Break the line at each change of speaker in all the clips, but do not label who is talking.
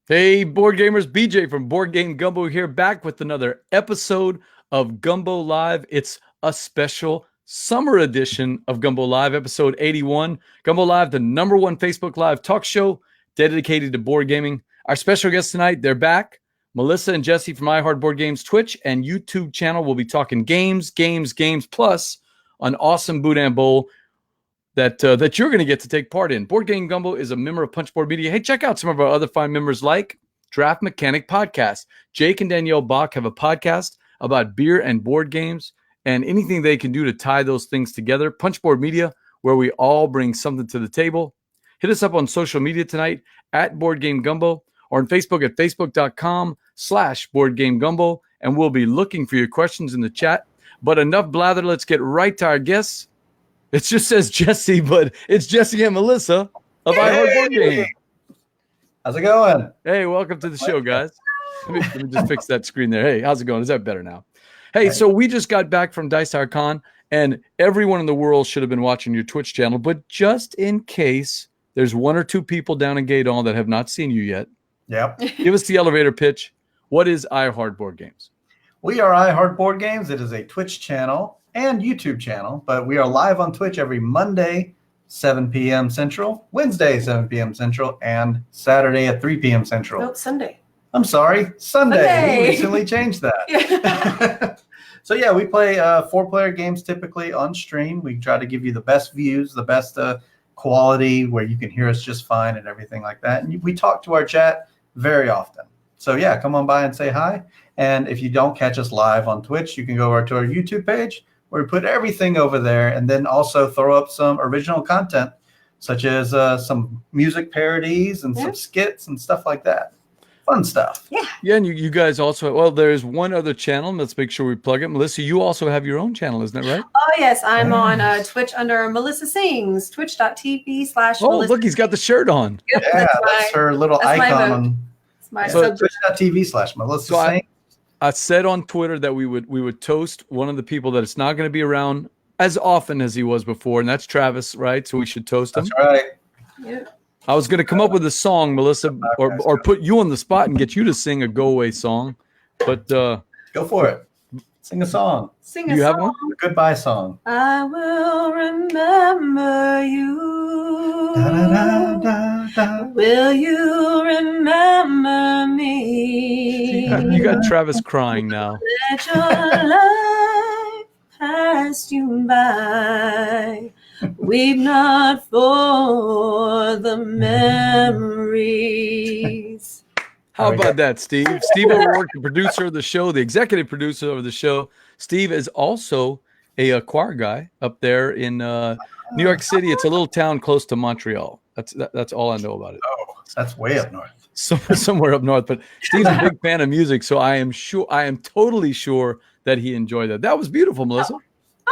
Hey, board gamers, BJ from Board Game Gumbo here, back with another episode of Gumbo Live. It's a special summer edition of Gumbo Live, episode 81. Gumbo Live, the #1 Facebook Live talk show dedicated to board gaming. Our special guests tonight, they're back. Melissa and Jesse from iHeart Board Games Twitch and YouTube channel will be talking games, plus an awesome Boudin Bowl that you're going to get to take part in. Board Game Gumbo is a member of Punchboard Media. Hey, check out some of our other fine members like Draft Mechanic Podcast. Jake and Danielle Bach have a podcast about beer and board games and anything they can do to tie those things together. Punchboard Media, where we all bring something to the table. Hit us up on social media tonight at Board Game Gumbo or on Facebook at facebook.com/Board Game Gumbo, and we'll be looking for your questions in the chat. But enough blather, let's get right to our guests. It just says Jesse, but it's Jesse and Melissa of iHeart Board Game.
How's it going?
Hey, welcome to the show, guys. Let me just fix that screen there. Hey, how's it going? Is that better now? Hey, so we just got back from Dice Tower Con, and everyone in the world should have been watching your Twitch channel, but just in case there's one or two people down in Gaydon that have not seen you yet, give us the elevator pitch. What is iHeart Board Games?
We are iHeart Board Games. It is a Twitch channel and YouTube channel, but we are live on Twitch every Monday, 7 p.m. Central, Wednesday, 7 p.m. Central, and Saturday at 3 p.m. Central.
No, Sunday.
I'm sorry, Sunday. We recently changed that.
Yeah.
So yeah, we play 4-player games typically on stream. We try to give you the best views, the best quality where you can hear us just fine and everything like that. And we talk to our chat very often. So yeah, come on by and say hi. And if you don't catch us live on Twitch, you can go over to our YouTube page where we put everything over there, and then also throw up some original content, such as some music parodies and some skits and stuff like that. Fun stuff.
Yeah, and you guys also, well, there's one other channel. Let's make sure we plug it. Melissa, you also have your own channel, isn't that right?
Oh, yes. I'm on Twitch under Melissa Sings, twitch.tv/Melissa.
Oh, look, he's got the shirt on.
Yep,
Yeah, that's her little icon on
twitch.tv/Melissa
Sings.
I said on Twitter that we would toast one of the people that is not going to be around as often as he was before, and that's Travis, right? So we should toast him.
That's right.
Yeah.
I was going to come up with a song, Melissa, or put you on the spot and get you to sing a go-away song, but
go for it. Sing a song.
Sing a
you
song.
have one?
A goodbye song.
I will remember you.
Da, da, da, da.
Will you remember me?
You got Travis crying now.
Let your life pass you by. Weep not for the memories.
How about that, Steve? Steve O'Rourke, the producer of the show, the executive producer of the show. Steve is also a choir guy up there in New York City. It's a little town close to Montreal. That's all I know about it.
Oh, that's way up north.
Somewhere up north. But Steve's a big fan of music, so I am totally sure that he enjoyed that. That was beautiful, Melissa.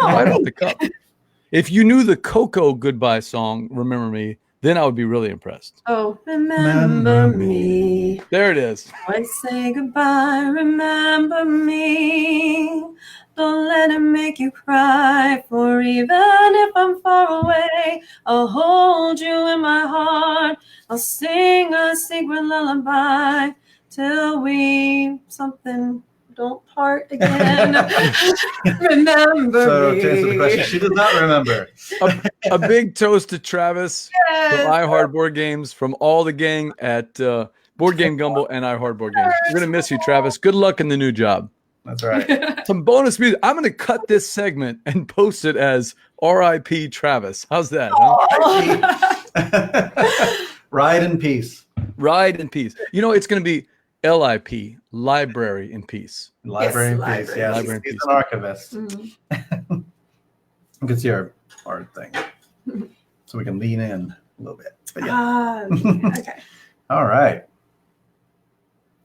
Right off the cuff. If you knew the Coco goodbye song, Remember Me, then I would be really impressed.
Oh, remember me.
There it is.
I say goodbye, remember me. Don't let it make you cry, for even if I'm far away, I'll hold you in my heart. I'll sing a secret lullaby till we don't part again. Remember
So
me.
to answer the question, she does not remember.
A big toast to Travis from iHeart Board Games, from all the gang at Board Game Gumbo and iHeart Board Games. We're going to miss you, Travis. Good luck in the new job.
That's right.
Some bonus music. I'm going to cut this segment and post it as R.I.P. Travis. How's that? Huh?
Ride in peace.
Ride in peace. You know, it's going to be LIP, Library in Peace.
Library in
Library.
peace. Yeah,
Library in
he's
peace.
an archivist.
Mm.
You can see our thing. So we can lean in a little bit. But yeah.
Okay.
All right.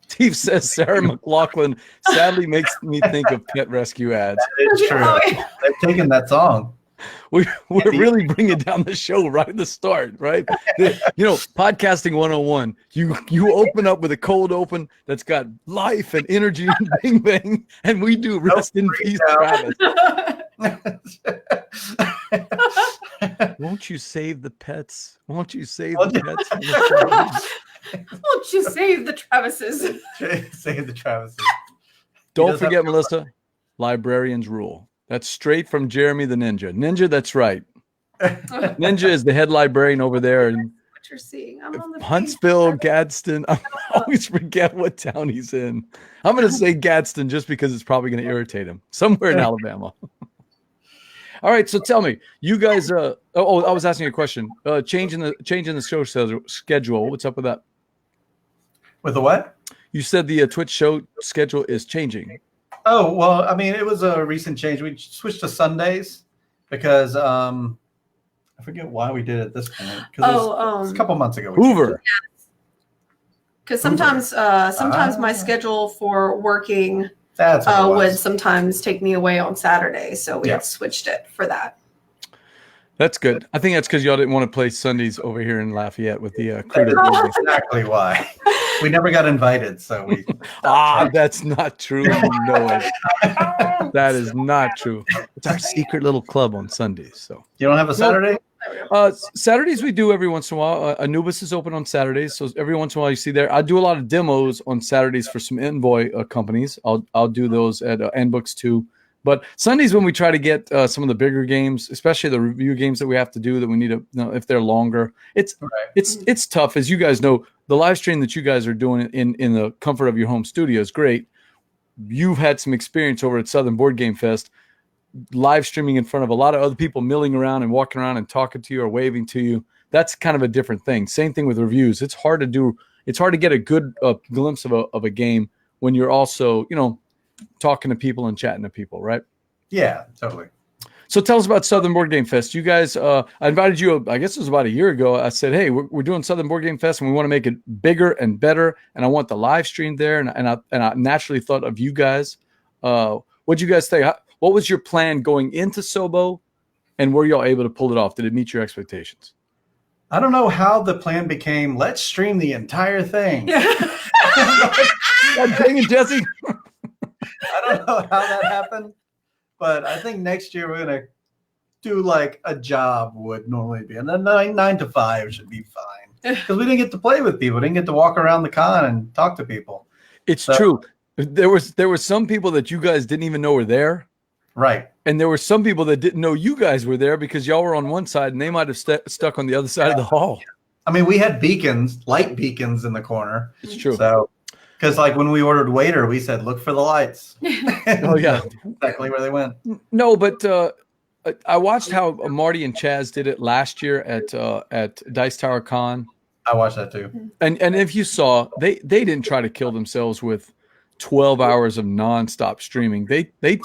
Steve says Sarah McLachlan sadly makes me think of pet rescue ads.
It's true.
Oh, yeah.
They've taken that song.
We're really bringing down the show right at the start, right? Podcasting 101. You open up with a cold open that's got life and energy and bing bang, and we do rest in peace, Travis. Won't you save the pets? Won't you save
Won't
the
you-
pets? For the
Won't you save the Travises?
Save the Travises.
Don't
does have
forget, Melissa, librarians rule. That's straight from Jeremy the Ninja. Ninja, that's right. Ninja is the head librarian over there in
What you're seeing. I'm on the
Huntsville, Gadsden. I always forget what town he's in. I'm going to say Gadsden just because it's probably going to irritate him. Somewhere in Alabama. All right, so tell me, you guys. I was asking you a question. Changing the show schedule. What's up with that?
With the what?
You said the Twitch show schedule is changing.
Oh, well, I mean, it was a recent change. We switched to Sundays because I forget why we did it at this point. Because it was a couple months ago.
Hoover.
Because sometimes my schedule for working
That's what it
would
was.
sometimes take me away on Saturday, so we
Yeah.
had switched it for that.
That's good. I think that's because y'all didn't want to play Sundays over here in Lafayette with the crew.
That's exactly why. We never got invited, so we.
That's not true. You know it. That is not true. It's our secret little club on Sundays. So
You don't have a Saturday?
Saturdays we do every once in a while. Anubis is open on Saturdays, so every once in a while you see there. I do a lot of demos on Saturdays for some Envoy companies. I'll do those at NBooks too. But Sundays when we try to get some of the bigger games, especially the review games that we have to do that we need to, if they're longer, it's tough. As you guys know, the live stream that you guys are doing in the comfort of your home studio is great. You've had some experience over at Southern Board Game Fest, live streaming in front of a lot of other people milling around and walking around and talking to you or waving to you. That's kind of a different thing. Same thing with reviews. It's hard to do. It's hard to get a good glimpse of a game when you're also, talking to people and chatting to people, right?
Yeah, totally.
So tell us about Southern Board Game Fest. You guys, I invited you, I guess it was about a year ago. I said, hey, we're doing Southern Board Game Fest and we want to make it bigger and better. And I want the live stream there. And I naturally thought of you guys. What'd you guys think? What was your plan going into Sobo and were y'all able to pull it off? Did it meet your expectations?
I don't know how the plan became, let's stream the entire thing.
God dang it, Jesse.
I don't know how that happened, but I think next year we're going to do like a job would normally be. And then 9 to 5 should be fine. Because we didn't get to play with people. Didn't get to walk around the con and talk to people.
It's true. There were some people that you guys didn't even know were there.
Right.
And there were some people that didn't know you guys were there because y'all were on one side and they might have stuck on the other side of the hall.
I mean, we had beacons, light beacons in the corner.
It's true.
So, because like when we ordered waiter, we said, look for the lights.
Oh, yeah.
Exactly where they went.
No, but I watched how Marty and Chaz did it last year at Dice Tower Con.
I watched that too.
And if you saw, they didn't try to kill themselves with 12 hours of nonstop streaming. They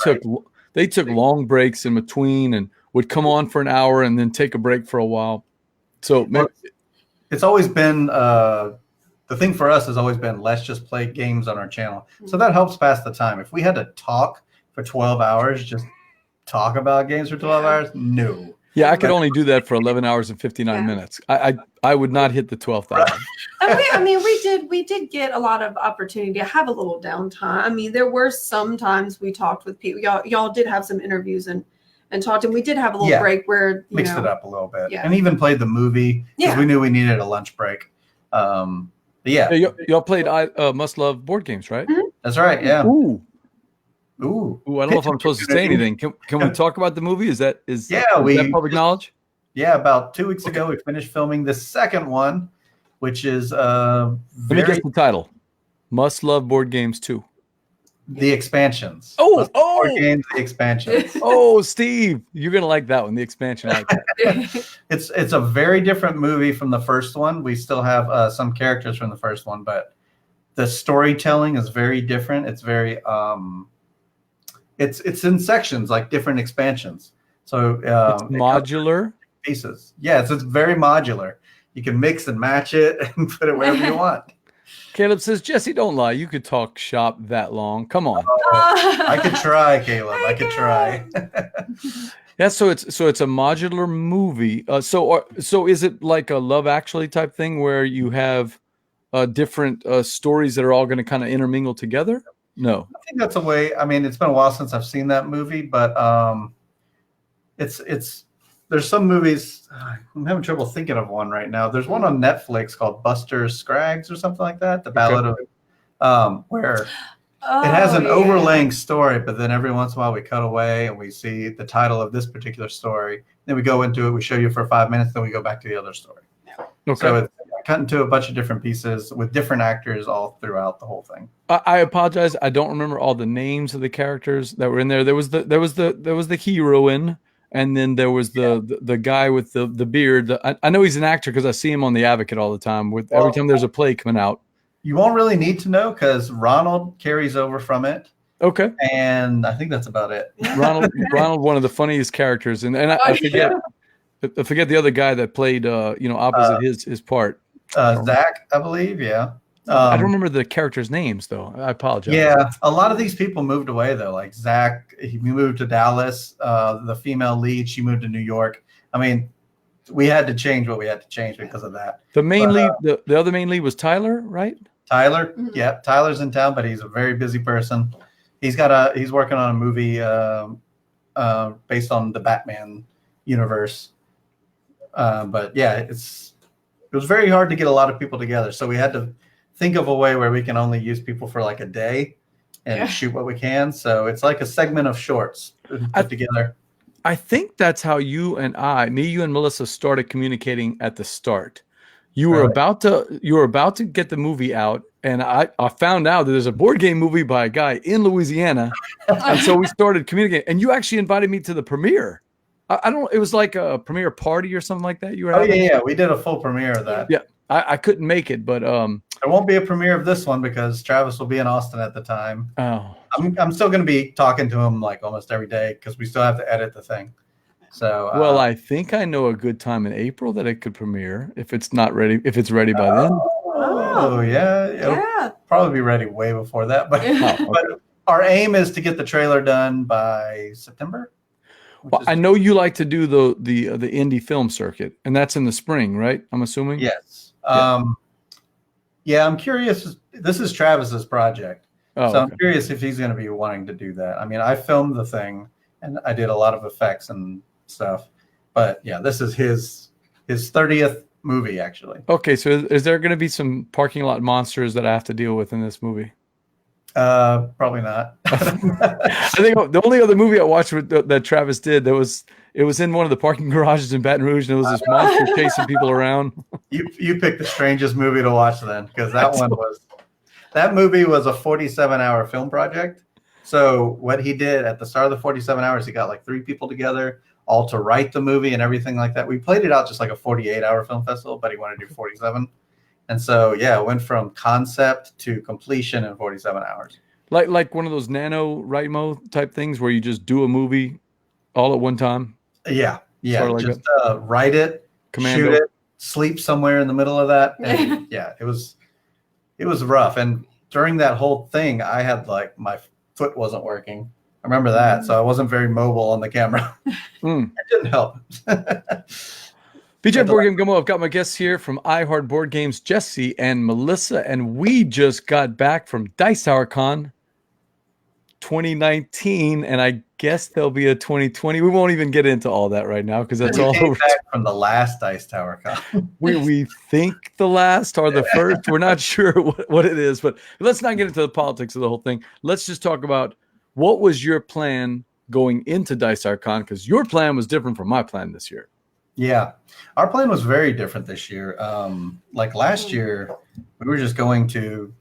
took long breaks in between and would come on for an hour and then take a break for a while. So
it's always been the thing for us has always been let's just play games on our channel. So that helps pass the time. If we had to talk for 12 hours, just talk about games for 12 hours, no.
Yeah, I could only do that for 11 hours and 59 minutes. I would not hit the 12th hour.
I mean, we did get a lot of opportunity to have a little downtime. I mean, there were some times we talked with people. Y'all did have some interviews and talked, and we did have a little break where
mixed it up a little bit,
Yeah.
and even played the movie because we knew we needed a lunch break. But yeah,
y'all played Must Love board games, right?
Mm-hmm.
That's right. Yeah.
Ooh,
I
don't know if I'm supposed to say anything. Can we talk about the movie? Is that public knowledge?
Yeah, about 2 weeks ago, we finished filming the second one, which is
Let me guess the title. Must Love Board Games 2.
The expansions.
Board
Games, the expansions.
Oh, Steve, you're gonna like that one. The expansion. I like that.
It's a very different movie from the first one. We still have some characters from the first one, but the storytelling is very different. It's very it's in sections, like different expansions. So
it's modular
pieces. Yes, it's very modular. You can mix and match it and put it wherever you want.
Caleb says, Jesse, don't lie. You could talk shop that long. Come on.
I could try, Caleb. I could try.
Yeah, so it's a modular movie. So is it like a Love Actually type thing where you have different stories that are all going to kind of intermingle together? No,
I think that's a way. I mean, it's been a while since I've seen that movie, but it's there's some movies. I'm having trouble thinking of one right now. There's one on Netflix called Buster Scraggs or something like that. The Ballad of where it has an overlaying story, but then every once in a while we cut away and we see the title of this particular story. Then we go into it. We show you for 5 minutes. Then we go back to the other story.
Okay.
So it's cut into a bunch of different pieces with different actors all throughout the whole thing.
I apologize. I don't remember all the names of the characters that were in there. There was the heroine, and then there was the guy with the beard. I know he's an actor because I see him on The Advocate all the time. Every time there's a play coming out.
You won't really need to know because Ronald carries over from it.
Okay.
And I think that's about it.
Ronald, one of the funniest characters, and I forget. I forget the other guy that played, opposite his part.
Zach, I believe. Yeah.
I don't remember the characters' names though. I apologize.
Yeah, a lot of these people moved away though. Like Zach, he moved to Dallas. The female lead, she moved to New York. I mean, we had to change what we had to change because of that.
The main lead, the other main lead was Tyler, right?
Tyler, yeah, Tyler's in town, but he's a very busy person. He's working on a movie based on the Batman universe. But yeah, it was very hard to get a lot of people together. So we had to think of a way where we can only use people for like a day and shoot what we can. So it's like a segment of shorts put together.
I think that's how you and Melissa started communicating at the start. You were about to get the movie out, and I found out that there's a board game movie by a guy in Louisiana, and so we started communicating. And you actually invited me to the premiere. I don't. It was like a premiere party or something like that. You were.
Yeah. We did a full premiere of that.
Yeah, I couldn't make it, but
there won't be a premiere of this one because Travis will be in Austin at the time.
Oh,
I'm still going to be talking to him like almost every day because we still have to edit the thing. So
well, I think I know a good time in April that it could premiere if it's not ready. If it's ready by then.
Oh yeah, it'll probably be ready way before that. But but our aim is to get the trailer done by September.
Well, I know you like to do the indie film circuit, and that's in the spring, right? I'm assuming.
Yes. Yeah, I'm curious. This is Travis's project, so I'm curious if he's going to be wanting to do that. I mean, I filmed the thing, and I did a lot of effects and stuff, but yeah, this is his 30th movie actually.
Okay, so is there going to be some parking lot monsters that I have to deal with in this movie?
Probably not.
I think the only other movie I watched that Travis did it was in one of the parking garages in Baton Rouge, and it was this monster chasing people around.
You picked the strangest movie to watch then, because that movie was a 47-hour film project. So what he did at the start of the 47 hours, he got like 3 people together, all to write the movie and everything like that. We played it out just like a 48-hour film festival, but he wanted to do 47. And so, yeah, it went from concept to completion in 47 hours.
Like one of those NaNoWriMo type things where you just do a movie all at one time?
Yeah.
Sort of like
just write it,
Commando.
shoot it, sleep somewhere in the middle of that. And yeah, it was rough. And during that whole thing, I had like my foot wasn't working. I remember that. So I wasn't very mobile on the camera. It didn't help.
BJ Board Game Gumbo, I've got my guests here from iHeart Board Games, Jesse and Melissa, and we just got back from Dice Tower Con 2019, and I guess there'll be a 2020. We won't even get into all that right now because that's all over.
Back from the last Dice Tower Con.
we think the last or the first. We're not sure what it is, but let's not get into the politics of the whole thing. Let's just talk about what was your plan going into Dice Tower Con, because your plan was different from my plan this year.
Yeah, our plan was very different this year. Like last year, we were just going to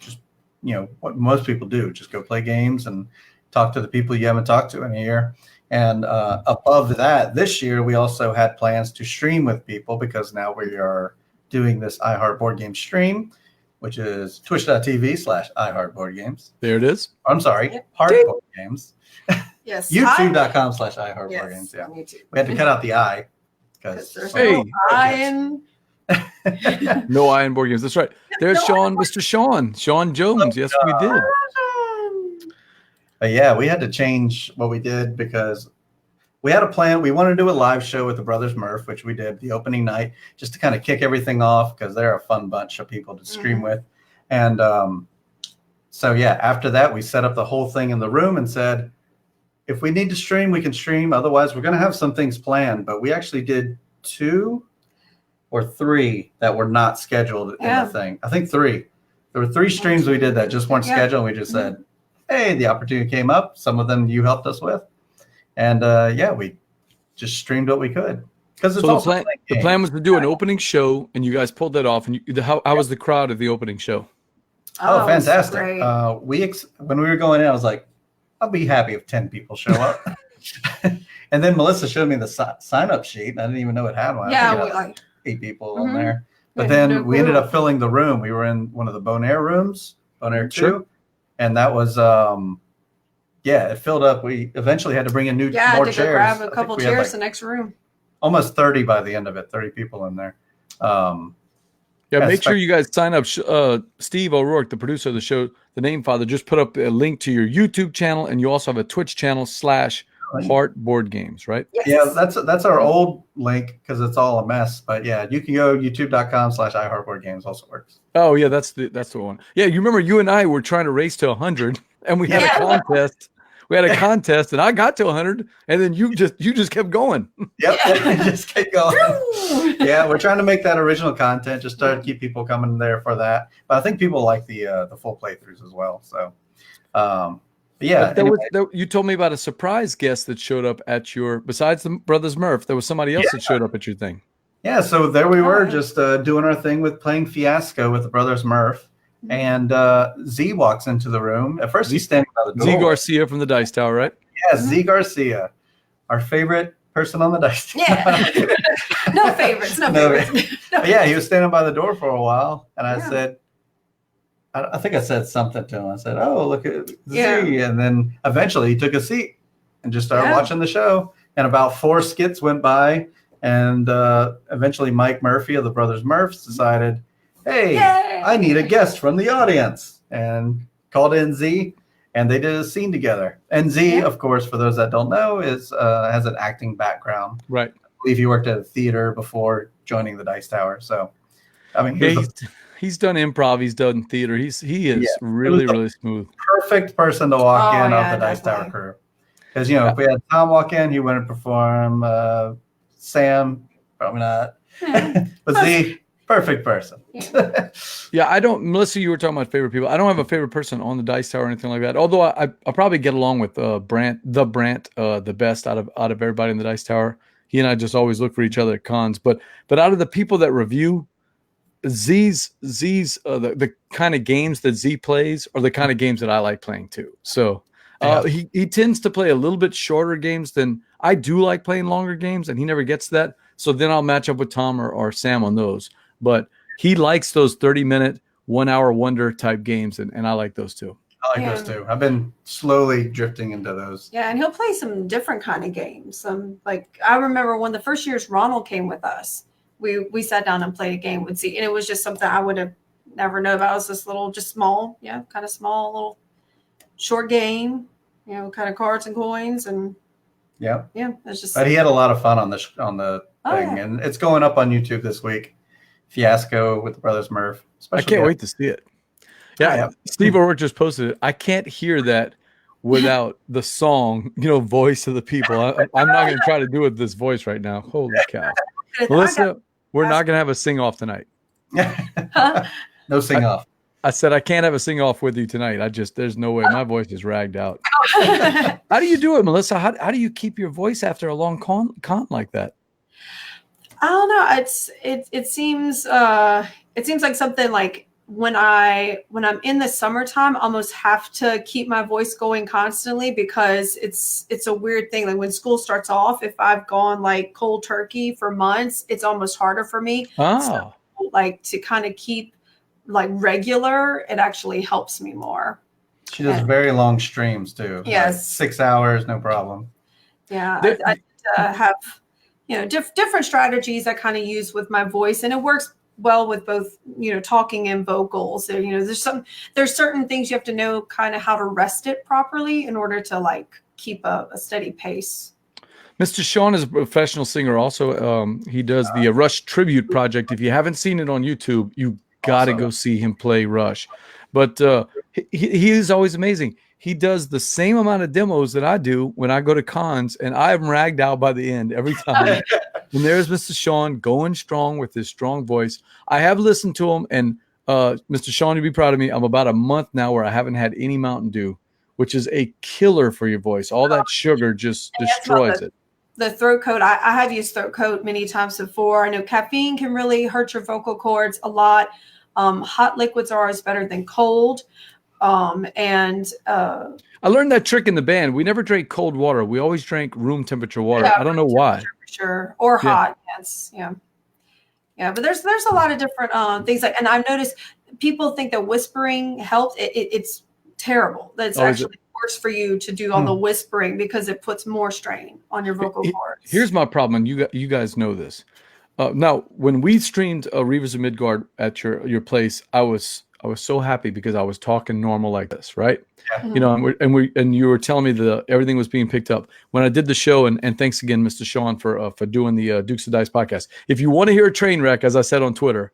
what most people do, just go play games and talk to the people you haven't talked to in a year. And above that, this year, we also had plans to stream with people because now we are doing this iHeart Board Game stream, which is twitch.tv/iHeartBoardGames.
There it is.
I'm sorry, Heart Board Games.
Yes.
YouTube.com/iHeartBoardGames. Yeah.
YouTube.
We had to cut out the I.
There's
Hey.
no I in.
No I in Board Games. That's right. There's Sean, Mr. Sean Jones. Yes, we did.
But yeah, we had to change what we did because we had a plan. We wanted to do a live show with the Brothers Murph, which we did the opening night, just to kind of kick everything off because they're a fun bunch of people to stream with. And so, yeah, after that, we set up the whole thing in the room and said, if we need to stream, we can stream. Otherwise, we're going to have some things planned. But we actually did 2 or 3 that were not scheduled in the thing. I think 3. There were 3 streams we did that just weren't scheduled. And we just said, hey, the opportunity came up. Some of them you helped us with. And we just streamed what we could. Because it's
the plan was to do an opening show, and you guys pulled that off. And how was the crowd at the opening show?
Oh, fantastic. When we were going in, I was like, I'll be happy if 10 people show up. And then Melissa showed me the sign-up sheet. I didn't even know it had one.
Yeah,
8 people on there. But then we ended up filling the room. We were in one of the Bonaire rooms, Bonaire 2. Sure. And that was, it filled up. We eventually had to bring in more chairs.
Yeah, grab a couple chairs in the next room.
Almost 30 by the end of it, 30 people in there.
Make sure you guys sign up. Steve O'Rourke, the producer of the show, the Name Father, just put up a link to your YouTube channel, and you also have a Twitch channel /Heart Board Games, right?
Yes. Yeah, that's our old link because it's all a mess. But yeah, you can go youtube.com/iHeartBoardGames also works.
Oh yeah, that's the one. Yeah, you remember you and I were trying to race to 100, and we had a contest. We had a contest, and I got to 100, and then you just kept going.
Yep, just kept going. Yeah, we're trying to make that original content, just to keep people coming there for that. But I think people like the full playthroughs as well. So,
you told me about a surprise guest that showed up at your. Besides the Brothers Murph, there was somebody else that showed up at your thing.
Yeah, so there we were, just doing our thing with playing Fiasco with the Brothers Murph. And Z walks into the room. At first, he's standing by the door.
Z Garcia from the Dice Tower, right?
Yeah, Z Garcia, our favorite person on the Dice Tower.
Yeah. No favorites.
Yeah, he was standing by the door for a while. And I said, I think I said something to him. I said, oh, look at Z. Yeah. And then eventually he took a seat and just started watching the show. And about 4 skits went by. And eventually Mike Murphy of the Brothers Murphs decided, hey, yay! I need a guest from the audience, and called in Z, and they did a scene together. And Z, of course, for those that don't know, has an acting background.
Right.
I believe he worked at a theater before joining the Dice Tower. So, I mean,
he's done improv, he's done theater. He is really smooth.
Perfect person to walk in off the Dice Tower crew. Because if we had Tom walk in, he wouldn't perform. Sam, probably not. But Z. Perfect person.
Yeah, Melissa, you were talking about favorite people. I don't have a favorite person on the Dice Tower or anything like that. Although I'll probably get along with Brant, the best out of everybody in the Dice Tower. He and I just always look for each other at cons. But out of the people that review, Z's the kind of games that Z plays are the kind of games that I like playing too. So he tends to play a little bit shorter games than I do. Like playing longer games, and he never gets that. So then I'll match up with Tom or Sam on those. But he likes those 30-minute, 1-hour wonder type games, and I like those too.
I like those too. I've been slowly drifting into those.
Yeah, and he'll play some different kind of games. Like I remember when the first years Ronald came with us, we sat down and played a game with Z, and it was just something I would have never known about. It was this little, just small, kind of small little short game, kind of cards and coins, and it's just.
But he had a lot of fun on the thing, and it's going up on YouTube this week. Fiasco with the Brothers Murph.
I can't wait to see it. Yeah, Steve O'Rourke just posted it. I can't hear that without the song, voice of the people. I'm not going to try to do it with this voice right now. Holy cow. Melissa, we're not going to have a sing-off tonight.
No sing-off.
I said I can't have a sing-off with you tonight. There's no way. My voice is ragged out. How do you do it, Melissa? How do you keep your voice after a long con like that?
I don't know. It seems like something like when I'm in the summertime, I almost have to keep my voice going constantly because it's a weird thing. Like when school starts off, if I've gone like cold turkey for months, it's almost harder for me. So, like to kind of keep like regular, it actually helps me more.
She does very long streams too.
Yes,
like 6 hours, no problem.
Yeah, I have. Different strategies I kind of use with my voice, and it works well with both, talking and vocals. So, there's certain things you have to know kind of how to rest it properly in order to like keep a steady pace.
Mr. Sean is a professional singer. Also, he does the Rush Tribute Project. If you haven't seen it on YouTube, you got to go see him play Rush. But he is always amazing. he does the same amount of demos that I do when I go to cons, and I am ragged out by the end every time. And there's Mr. Sean going strong with his strong voice. I have listened to him, and Mr. Sean, you'd be proud of me. I'm about a month now where I haven't had any Mountain Dew, which is a killer for your voice. All that sugar just destroys it.
The throat coat, I have used throat coat many times before. I know caffeine can really hurt your vocal cords a lot. Hot liquids are always better than cold. I learned that trick in the band. We never drank cold water. We always drank room temperature water. I don't know why. For sure. Or hot. Yes. Yeah. Yeah. But there's a lot of different things and I've noticed people think that whispering helps. It's terrible. That's actually worse for you to do on the whispering because it puts more strain on your vocal cords.
Here's my problem, and you guys know this. Now, when we streamed Reavers of Midgard at your place, I was so happy because I was talking normal like this, right? Yeah. You know, and you were telling me everything was being picked up when I did the show. And thanks again, Mr. Sean, for doing the Dukes of Dice podcast. If you want to hear a train wreck, as I said on Twitter,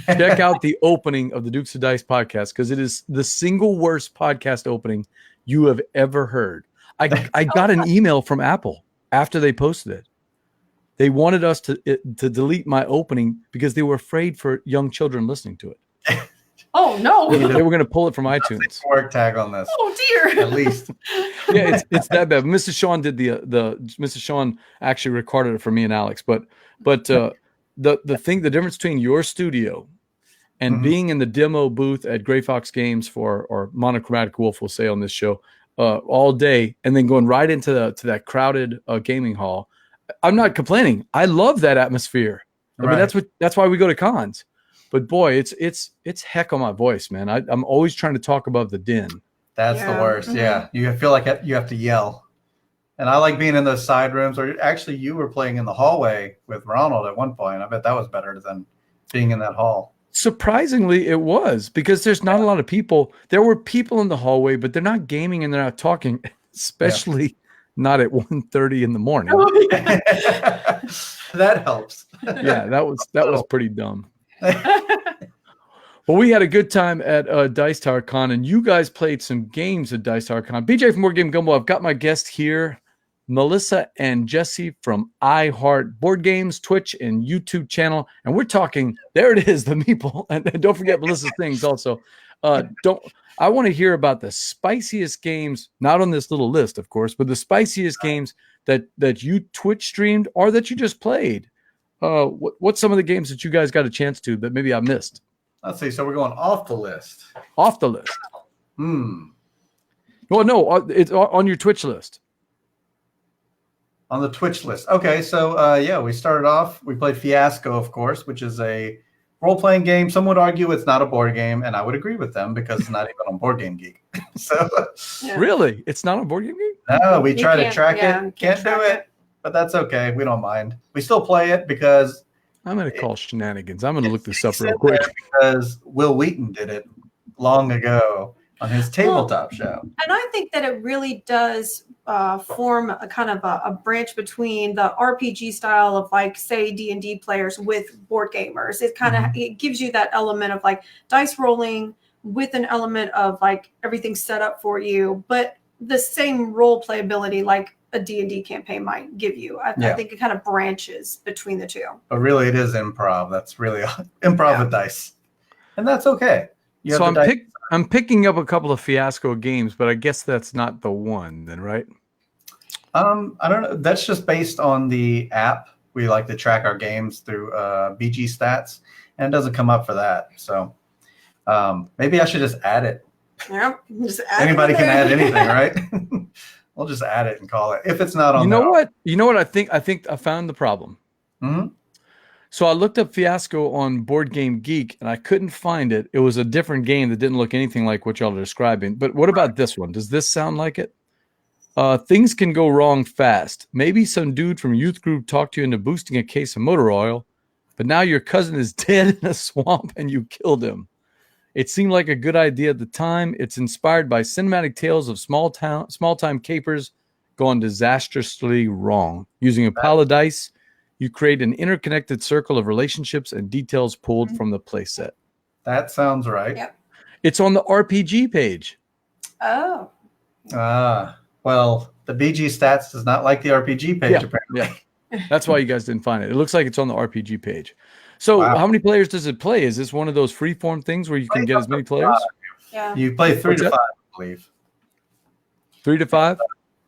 check out the opening of the Dukes of Dice podcast because it is the single worst podcast opening you have ever heard. I got an email from Apple after they posted it. They wanted us to delete my opening because they were afraid for young children listening to it.
Oh no!
They were going to pull it from iTunes.
Work tag on this.
Oh dear!
At least.
Yeah, it's that bad. Mrs. Sean did Mrs. Sean actually recorded it for me and Alex. But the difference between your studio and being in the demo booth at Gray Fox Games or Monochromatic Wolf, we'll say on this show, all day, and then going right into that crowded gaming hall. I'm not complaining. I love that atmosphere. I mean, that's why we go to cons. But boy, it's heck on my voice, man. I'm always trying to talk above the din.
That's the worst. Yeah, you feel like you have to yell. And I like being in those side rooms. Or actually, you were playing in the hallway with Ronald at one point. I bet that was better than being in that hall.
Surprisingly, it was because there's not a lot of people. There were people in the hallway, but they're not gaming and they're not talking, especially not at 1:30 in the morning.
That helps.
Yeah, that was pretty dumb. Well, we had a good time at Dice Tower Con, and you guys played some games at Dice Tower Con. BJ from Board Game Gumbo. I've got my guest here, Melissa and Jesse from iHeart Board Games, Twitch, and YouTube channel. And we're talking, there it is, the meeple. And don't forget Melissa's things also. I want to hear about the spiciest games, not on this little list, of course, but the spiciest games that you Twitch streamed or that you just played. What's some of the games that you guys got a chance to that maybe I missed?
Let's see. So we're going off the list.
Off the list. Well, no, it's on your Twitch list.
On the Twitch list. Okay, so we started off. We played Fiasco, of course, which is a role-playing game. Some would argue it's not a board game, and I would agree with them because it's not even on Board Game Geek.
Really, it's not on Board Game Geek?
No, we try to track it. Can't do it, but that's okay. We don't mind. We still play it because
I'm going to call shenanigans. I'm going to look this up real quick
because Will Wheaton did it long ago on his tabletop show.
And I think that it really does form a kind of a branch between the RPG style of like, say, D&D players with board gamers. It kind of it gives you that element of like dice rolling with an element of like everything set up for you, but the same role playability like a D&D campaign might give you. I think it kind of branches between the two.
But really, it is improv. That's really improv with dice. And that's okay.
So I'm picking up a couple of Fiasco games, but I guess that's not the one then, right?
I don't know. That's just based on the app. We like to track our games through BG Stats, and it doesn't come up for that. So maybe I should just add it.
Yeah, just add
Anybody can add anything, right? We'll just add it and call it. If it's not on,
you know what? I think I found the problem. So I looked up Fiasco on Board Game Geek and I couldn't find it. It was a different game that didn't look anything like what y'all are describing. But what about this one? Does this sound like it? Things can go wrong fast. Maybe some dude from youth group talked you into boosting a case of motor oil, but now your cousin is dead in a swamp and you killed him. It seemed like a good idea at the time. It's inspired by cinematic tales of small-time capers gone disastrously wrong. Using a pile of dice, you create an interconnected circle of relationships and details pulled from the playset.
That sounds right.
Yep.
It's on the RPG page.
Oh.
Well, the BG Stats does not like the RPG page, apparently.
Yeah. That's why you guys didn't find it. It looks like it's on the RPG page. So
Wow.
how many players does it play? Is this one of those free-form things where you can get as many players?
Yeah.
You play 3
What's
to
that?
5, I believe.
3 to 5?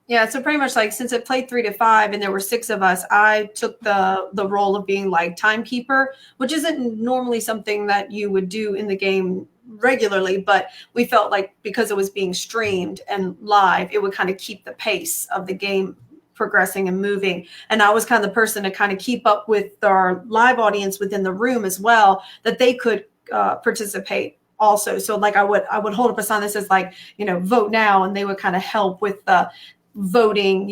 Yeah, so pretty much like since it played 3 to 5 and there were 6 of us, I took the role of being like timekeeper, which isn't normally something that you would do in the game regularly, but we felt like because it was being streamed and live, it would kind of keep the pace of the game progressing and moving. And I was kind of the person to kind of keep up with our live audience within the room as well, that they could participate also. So like I would hold up a sign that says like, vote now, and they would kind of help with the voting,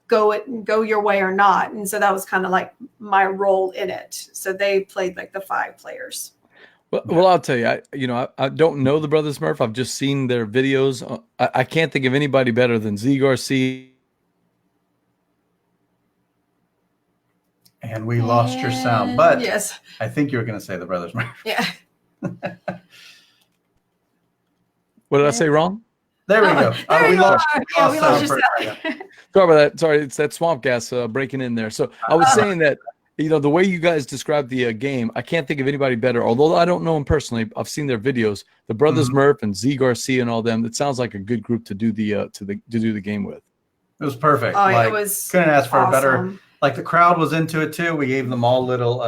go your way or not. And so that was kind of like my role in it. So they played like the 5 players.
Well, I'll tell you, I don't know the Brothers Smurf. I've just seen their videos. I can't think of anybody better than Z Garcia.
And we lost your sound, but
yes,
I think you were going to say the Brothers Murphy.
yeah.
What did I say wrong?
There we go.
There
We
you
lost
are. Yeah, we lost
sound
your
for a
sound.
second.
Sorry about that. Sorry, it's that swamp gas breaking in there. So I was saying that, the way you guys described the game, I can't think of anybody better. Although I don't know them personally, I've seen their videos. The Brothers Murph and Z Garcia and all them. It sounds like a good group to do the game with.
It was perfect.
Oh,
Like,
it was
couldn't ask for a better.
awesome.
Like the crowd was into it too. We gave them all little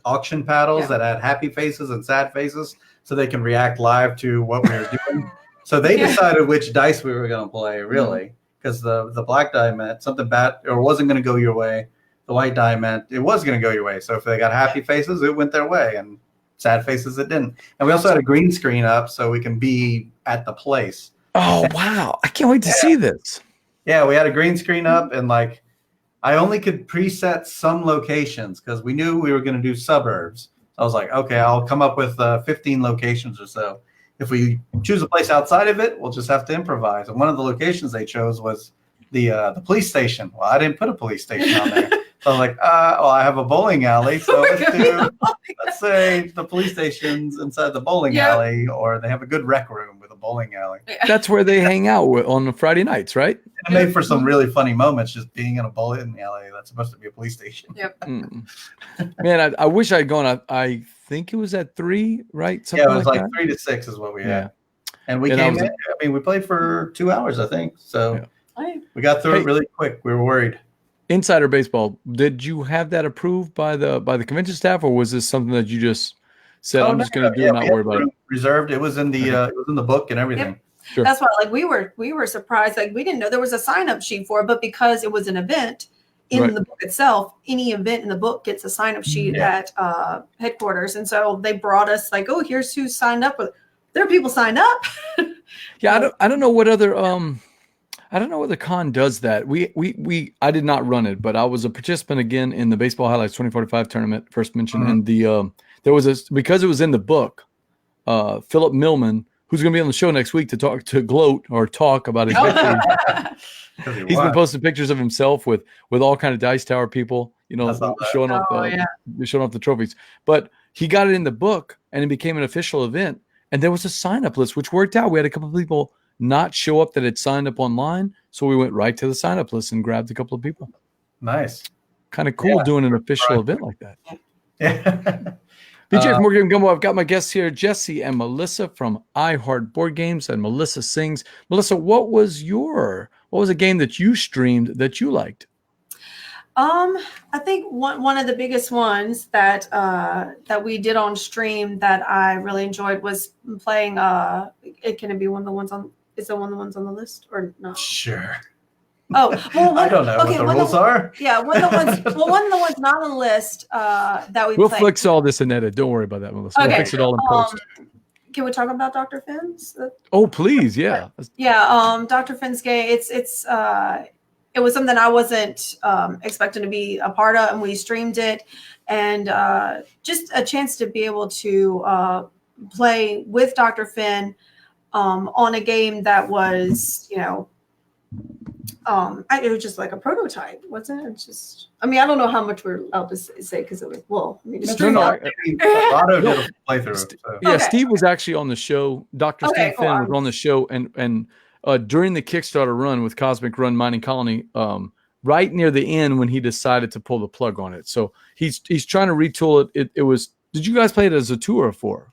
auction paddles
Yeah.
that had happy faces and sad faces, so they can react live to what we were doing. So they decided which dice we were going to play, really, because the black die meant something bad or wasn't going to go your way. The white die meant it was going to go your way. So if they got happy faces, it went their way, and sad faces, it didn't. And we also had a green screen up so we can be at the place.
Oh wow! I can't wait to see this.
Yeah, we had a green screen up, and like I only could preset some locations because we knew we were going to do suburbs. I was like, okay, I'll come up with 15 locations or so. If we choose a place outside of it, we'll just have to improvise. And one of the locations they chose was the police station. Well, I didn't put a police station on there. So I was like, I have a bowling alley. So let's say the police station's inside the bowling alley, or they have a good rec room with a bowling alley.
That's where they hang out on the Friday nights, right?
It made for some really funny moments just being in a bowling alley that's supposed to be a police station.
Yep.
Man, I wish I'd gone. I think it was at 3, right? Something
It was like
that.
3 to 6 is what we had.
Yeah.
And we came in. I mean, we played for 2 hours, I think. So we got through it really quick. We were worried.
Insider baseball. Did you have that approved by the convention staff, or was this something that you just said, I'm just going to do it, not worry about it?
Reserved. It was in the book and everything.
Yep.
Sure.
That's why, like, we were surprised. Like, we didn't know there was a sign-up sheet for it, but because it was an event in the book itself, any event in the book gets a sign-up sheet at headquarters, and so they brought us like, oh, here's who signed up. There are people signed up.
Yeah, I don't know what other I don't know whether con does that. I did not run it, but I was a participant again in the Baseball Highlights 2045 tournament, first mentioned, and there was because it was in the book. Philip Millman, who's going to be on the show next week to talk about his victory. He's been posting pictures of himself with all kind of Dice Tower people, showing off the trophies. But he got it in the book, and it became an official event. And there was a sign-up list, which worked out. We had a couple of people not show up that had signed up online, so we went right to the sign-up list and grabbed a couple of people.
Nice.
Kind of cool doing an official event like that.
Yeah.
BJ from Board Game Gumbo. I've got my guests here, Jesse and Melissa from iHeart Board Games, and Melissa Sings. Melissa, what was a game that you streamed that you liked?
I think one of the biggest ones that we did on stream that I really enjoyed was playing. Can it be one of the ones on? Is it one of the ones on the list or not?
Sure.
Oh, well,
I don't know what the rules are.
Yeah, one of the ones not on the list that
We'll
played.
fix all this and edit. Don't worry about that, Melissa.
Okay.
We'll fix it all in post.
Can we talk about Dr. Finn's?
Oh, please, yeah.
Yeah, Dr. Finn's game. It was something I wasn't expecting to be a part of, and we streamed it, and just a chance to be able to play with Dr. Finn on a game that was, it was just like a prototype, wasn't it? I don't know how much we're allowed to say because it was,
Otto did a playthrough. So.
Yeah, Steve was actually on the show. Dr. Steve Finn was on the show, and during the Kickstarter run with Cosmic Run Mining Colony, right near the end when he decided to pull the plug on it. So he's trying to retool it. It was. Did you guys play it as a 2 or a 4?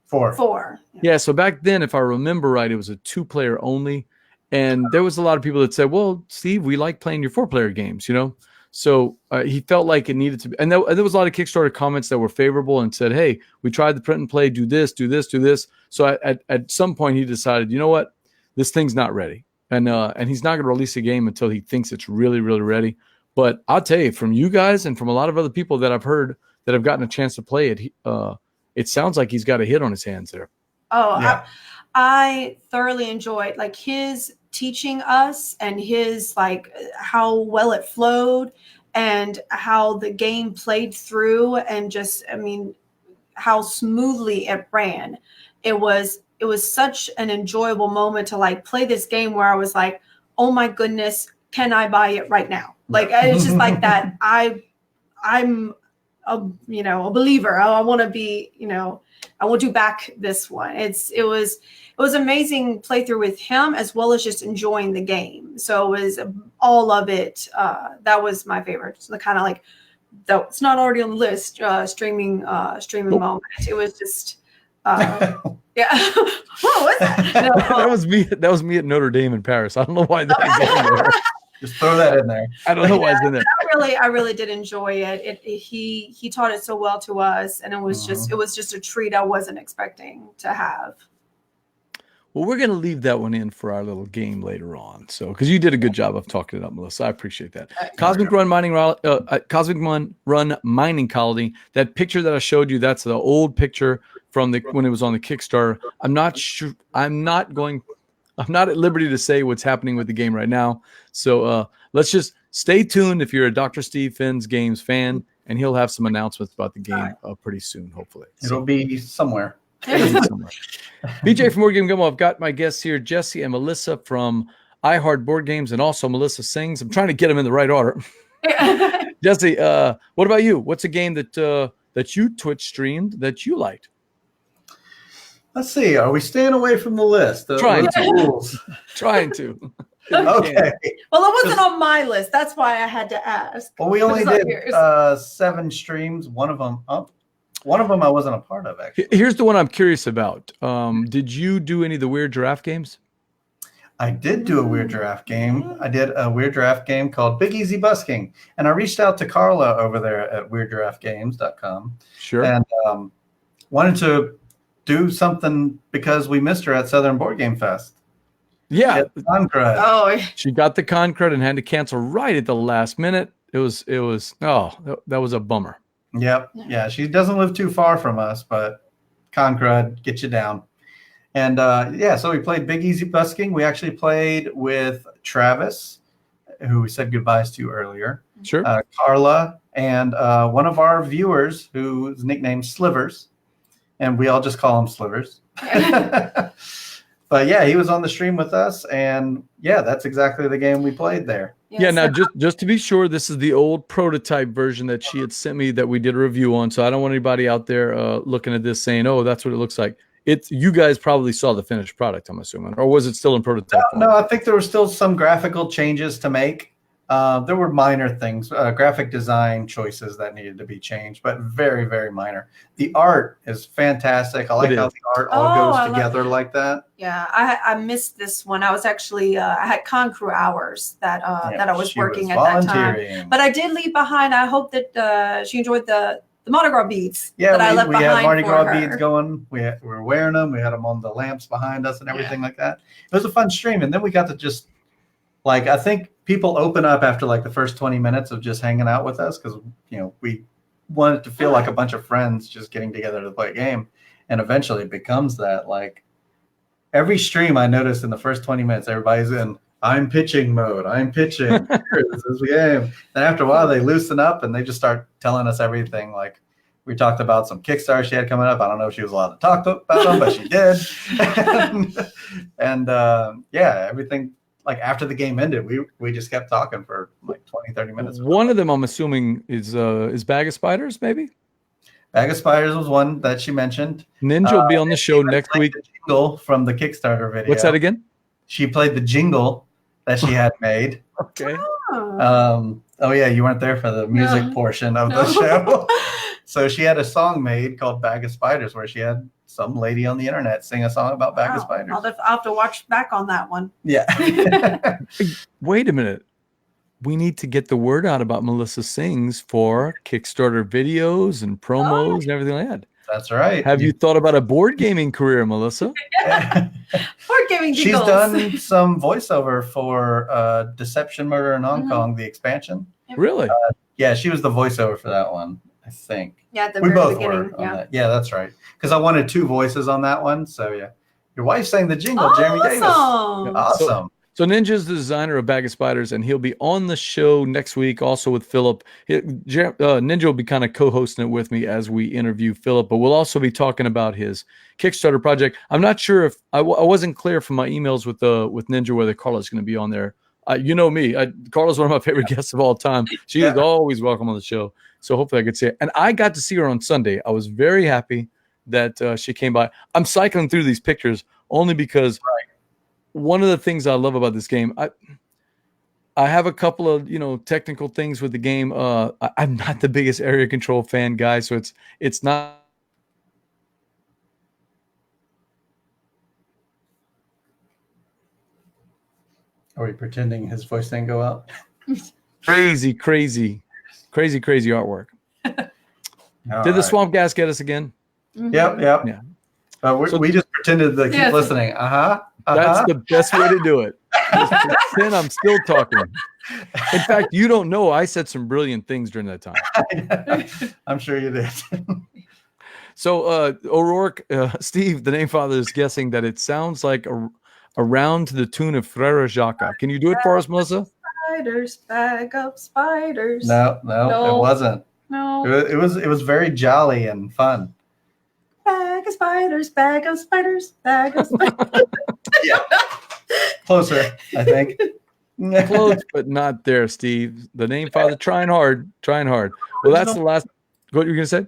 4.
4.
Yeah. So back then, if I remember right, it was a 2-player only, and there was a lot of people that said, "Well, Steve, we like playing your 4-player games," you know. So he felt like it needed to be, and there was a lot of Kickstarter comments that were favorable and said, "Hey, we tried the print and play, do this, do this, do this." So at some point, he decided, you know what, this thing's not ready, and he's not going to release a game until he thinks it's really, really ready. But I'll tell you, from you guys and from a lot of other people that I've heard that have gotten a chance to play it, it sounds like he's got a hit on his hands there.
Oh,
Yeah.
I thoroughly enjoyed like his teaching us and his like how well it flowed and how the game played through and just, I mean, how smoothly it ran. It was such an enjoyable moment to like play this game where I was like, oh my goodness, can I buy it right now? Like, it's just like that. I'm a believer. I want to be, I will do back this one. It was amazing playthrough with him as well as just enjoying the game. So it was all of it. That was my favorite. So the kind of like, though it's not already on the list, streaming moment. It was just, yeah. What was that? No,
That was me at Notre Dame in Paris. I don't know why that.
Just throw that in there.
I don't know why it's in there.
I really did enjoy it. He taught it so well to us, and it was just a treat I wasn't expecting to have.
Well, we're going to leave that one in for our little game later on. So, because you did a good job of talking it up, Melissa, I appreciate that. Cosmic Run Mining Colony. That picture that I showed you, that's the old picture from when it was on the Kickstarter. I'm not sure. I'm not at liberty to say what's happening with the game right now. So let's just stay tuned if you're a Dr. Steve Finn's Games fan, and he'll have some announcements about the game pretty soon, hopefully.
It'll be somewhere.
BJ from Board Game Gumbo. I've got my guests here, Jesse and Melissa from iHeart Board Games, and also Melissa Sings. I'm trying to get them in the right order. Jesse, what about you? What's a game that you Twitch streamed that you liked?
Let's see. Are we staying away from the list?
Trying
to. Rules?
Trying to.
Okay.
Well, it wasn't on my list. That's why I had to ask.
Well, we only did 7 streams. One of them I wasn't a part of, actually.
Here's the one I'm curious about. Did you do any of the Weird Giraffe games?
I did do a Weird Giraffe game. I did a Weird Giraffe game called Big Easy Busking. And I reached out to Carla over there at weirdgiraffegames.com.
Sure.
And wanted to do something because we missed her at Southern Board Game Fest.
Yeah.
Oh,
she got the con credit and had to cancel right at the last minute. That was a bummer.
Yep. Yeah. She doesn't live too far from us, but con crud, get you down. And so we played Big Easy Busking. We actually played with Travis, who we said goodbyes to earlier.
Sure.
Carla, and one of our viewers whose nickname Slivers. And we all just call him Slivers. But yeah, he was on the stream with us, and yeah, that's exactly the game we played there.
Yeah, now just to be sure, this is the old prototype version that she had sent me that we did a review on. So I don't want anybody out there looking at this saying, "Oh, that's what it looks like." You guys probably saw the finished product, I'm assuming, or was it still in prototype form?
No, I think there were still some graphical changes to make. There were minor things, graphic design choices that needed to be changed, but very, very minor. The art is fantastic. I like how the art all goes together like that.
Yeah, I missed this one. I was actually I had con crew hours that I was working at that time. But I did leave behind. I hope that she enjoyed the Mardi Gras beads.
Yeah,
I left
we had Mardi Gras
her.
beads going. We were wearing them. We had them on the lamps behind us and everything like that. It was a fun stream, and then we got to just I think people open up after the first 20 minutes of just hanging out with us because we wanted to feel like a bunch of friends just getting together to play a game, and eventually it becomes that. Every stream I noticed in the first 20 minutes, everybody's in I'm pitching mode. I'm pitching. This is the game. Then after a while, they loosen up and they just start telling us everything. We talked about some Kickstarter she had coming up. I don't know if she was allowed to talk about them, but she did. and everything. After the game ended, we just kept talking for 20, 30 minutes.
One of them, I'm assuming, is Bag of Spiders, maybe?
Bag of Spiders was one that she mentioned.
Ninja will be on the show next week.
The jingle from the Kickstarter video.
What's that again?
she played the jingle that she had made.
Okay.
Oh yeah, you weren't there for the music portion of the show. So she had a song made called Bag of Spiders, where she had some lady on the internet sing a song about bag of spiders.
I'll have to watch back on that one.
Yeah.
Wait a minute. We need to get the word out about Melissa Sings for Kickstarter videos and promos and everything like that.
That's right.
Have you thought about a board gaming career, Melissa?
Board gaming
She's
jingles.
done some voiceover for Deception, Murder in Hong Kong, the expansion.
Really?
Yeah, she was the voiceover for that one, I think.
Yeah, at the
We
very
both
beginning.
were on that. Yeah, that's right. Because I wanted 2 voices on that one. So yeah, your wife sang the jingle, Jeremy Davis. Awesome.
So Ninja's the designer of Bag of Spiders, and he'll be on the show next week, also with Philip. Ninja will be kind of co-hosting it with me as we interview Philip, but we'll also be talking about his Kickstarter project. I'm not sure if I wasn't clear from my emails with Ninja whether Carla's going to be on there. You know me. Carla's one of my favorite guests of all time. She is always welcome on the show. So hopefully I could see it. And I got to see her on Sunday. I was very happy that she came by. I'm cycling through these pictures only because one of the things I love about this game, I have a couple of technical things with the game. I'm not the biggest area control fan guy, so it's not.
Are we pretending his voice didn't go out?
Crazy artwork. Did the swamp gas get us again?
Yep.
Yeah.
We just pretended to keep listening.
That's the best way to do it. Just pretend I'm still talking. In fact, you don't know I said some brilliant things during that time.
I'm sure you did.
So O'Rourke, Steve, the name father, is guessing that it sounds like around to the tune of Frere Jacques. Can you do it for us, Melissa?
Spiders, bag of spiders.
No, it wasn't.
No.
It was very jolly and fun.
Bag of spiders, bag of spiders, bag of spiders.
Yeah. Closer, I think.
Close, but not there, Steve. The name father trying hard. Well, that's the last. What you were gonna say?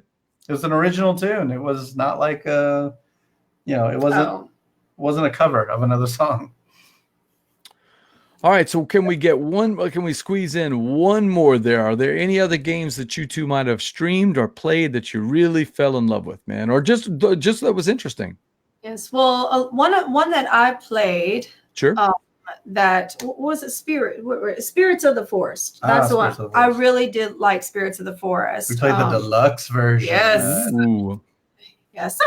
It was an original tune. It was not like it wasn't a cover of another song.
All right, so can we squeeze in one more there? Are there any other games that you two might have streamed or played that you really fell in love with, man? Or just that was interesting?
Yes, well, one that I played.
Sure.
That was it. Spirits of the Forest. That's the one. I really did like Spirits of the Forest.
We played the deluxe version.
Yes.
Ooh.
Yes.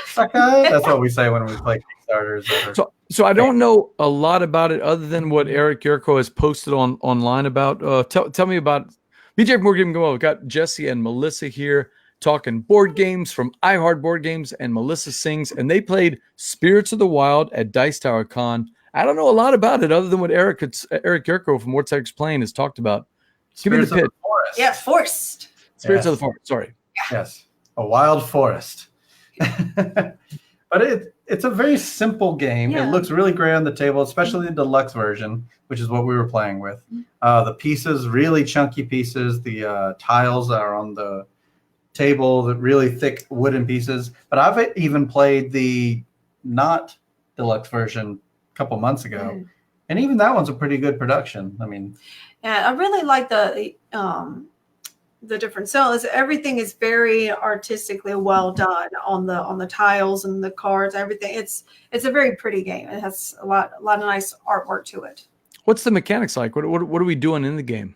Sucker. That's what we say when we play Kickstarters.
So I don't know a lot about it other than what Eric Yurko has posted online about. Tell me about BJ from Board Game Gumbo. We've got Jesse and Melissa here talking board games from iHeart Board Games, and Melissa Sings, and they played Spirits of the Wild at Dice Tower Con. I don't know a lot about it other than what Eric Yurko from Vortex Plane has talked about. Give me the pitch.
Yeah, Forest.
Spirits of the Forest. Sorry.
Yes, a wild forest. But it's a very simple game.
Yeah.
It looks really great on the table, especially the deluxe version, which is what we were playing with. The pieces, really chunky pieces. The tiles are on the table, the really thick wooden pieces. But I've even played the not deluxe version a couple months ago, and even that one's a pretty good production. I mean,
yeah, I really like the different cells. Everything is very artistically well done on the tiles and the cards. Everything. It's a very pretty game. It has a lot of nice artwork to it.
What's the mechanics like? What are we doing in the game?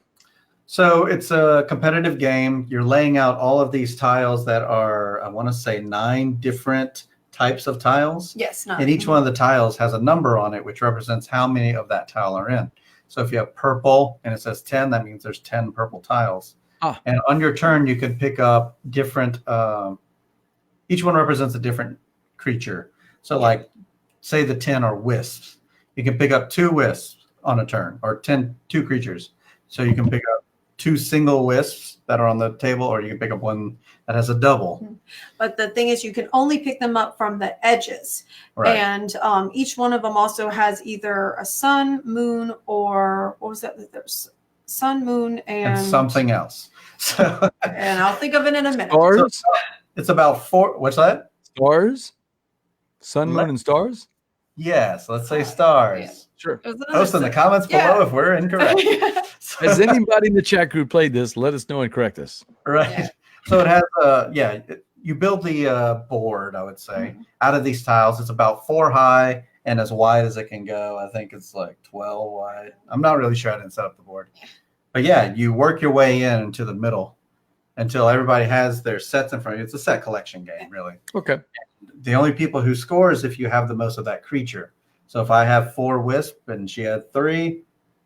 So it's a competitive game. You're laying out all of these tiles that are, I want to say, 9 different types of tiles.
Yes.
And each one of the tiles has a number on it, which represents how many of that tile are in. So if you have purple and it says 10, that means there's 10 purple tiles. And on your turn, you can pick up different, each one represents a different creature. So like, say the 10 are wisps. You can pick up 2 wisps on a turn, or 2 creatures. So you can pick up 2 single wisps that are on the table, or you can pick up one that has a double.
But the thing is, you can only pick them up from the edges.
Right.
And each one of them also has either a sun, moon, or what was that? There's sun, moon, and
something else. So,
and I'll think of it in a minute.
Stars?
So it's about 4. What's that?
Stars? Sun, moon, and stars?
Yes, let's say stars.
Sure.
It was another
Post in the
six.
comments
Yeah.
below if we're incorrect.
Has anybody in the chat group played this? Let us know and correct us.
Right.
Yeah.
So it has you build the board, I would say, out of these tiles. It's about 4 high and as wide as it can go. I think it's like 12 wide. I'm not really sure. I didn't set up the board. But yeah, you work your way into the middle until everybody has their sets in front of you. It's a set collection game, really.
Okay.
The only people who score is if you have the most of that creature. So if I have 4 wisp and she had 3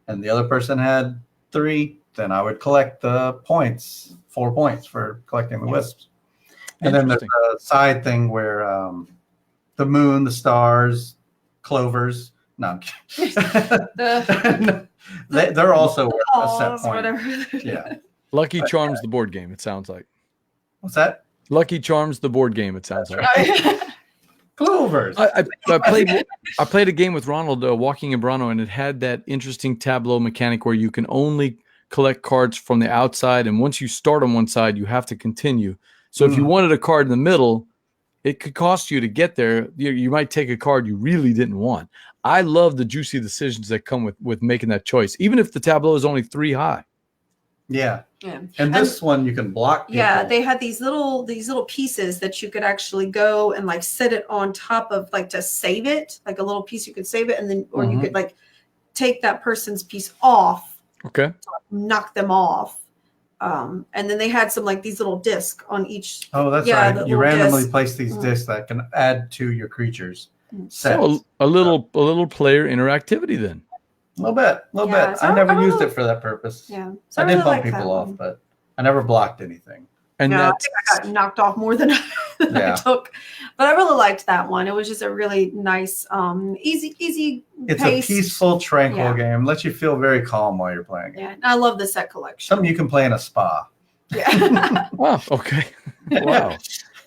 and the other person had 3, then I would collect the points, 4 points for collecting the wisps. And then there's a side thing where the moon, the stars, clovers. No, I'm kidding. They're also a set point.
Whatever.
Yeah.
Lucky Charms, the board game, it sounds like.
What's that?
Lucky Charms, the board game, it sounds like.
Clovers.
I played a game with Ronald, Walking in Brano, and it had that interesting tableau mechanic where you can only collect cards from the outside, and once you start on one side, you have to continue. So if you wanted a card in the middle, it could cost you to get there. You might take a card you really didn't want. I love the juicy decisions that come with making that choice, even if the tableau is only 3 high.
Yeah.
Yeah.
And this one you can block people.
Yeah, they had these little pieces that you could actually go and like set it on top of, like, to save it, like a little piece you could save it, and then or you could like take that person's piece off.
Okay.
Knock them off. And then they had some like these little discs on each.
Oh, that's right. You randomly place these discs that can add to your creatures.
So a little player interactivity then.
A little bit.
So
I never used it for that purpose.
Yeah. So
I did bump
like
people off, but I never blocked anything.
And
I
that's,
think I got knocked off more than I took. But I really liked that one. It was just a really nice, easy
It's
pace.
a peaceful, tranquil game. Lets you feel very calm while you're playing it.
Yeah, I love the set collection.
Something you can play in a spa.
Yeah.
wow. Okay. Wow.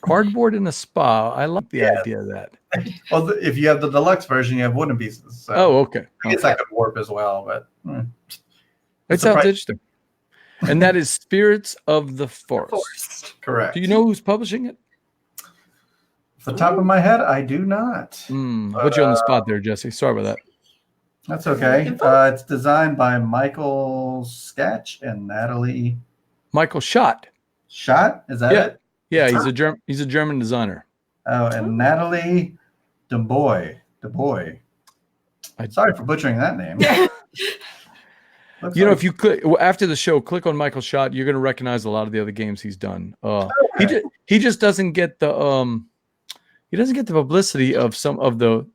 Cardboard in a spa. I like the idea of that.
Well, if you have the deluxe version, you have wooden pieces. So
Okay.
I guess that could warp as well, but
It sounds interesting. And that is Spirits of the Forest.
Correct.
Do you know who's publishing it?
Off the top of my head, I do not.
I put you on the spot there, Jesse. Sorry about that.
That's okay. It's designed by Michael Sketch and Natalie.
Michael Schott.
Schott? Is that it?
Yeah, he's a German designer.
Oh, and Natalie DeBoy. Sorry for butchering that name.
If you click after the show, click on Michael Schott, you're going to recognize a lot of the other games he's done. He just doesn't get the publicity of some of the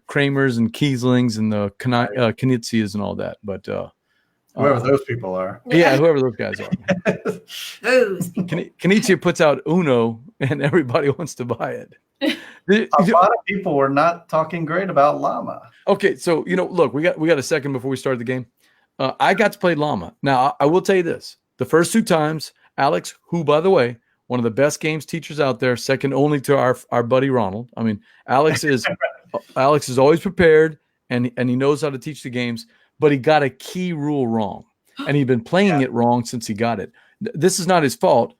Kramers and Kieslings and the Knizias and all that. But
whoever those people are.
Yeah, whoever those guys are.
Those.
Knizia puts out Uno, and everybody wants to buy it.
A lot of people were not talking great about Llama.
Okay, so look, we got a second before we start the game. I got to play Llama. Now, I will tell you this: the first 2 times, Alex, who by the way, one of the best games teachers out there, second only to our buddy Ronald. I mean, Alex is always prepared, and he knows how to teach the games. But he got a key rule wrong, and he'd been playing it wrong since he got it. This is not his fault.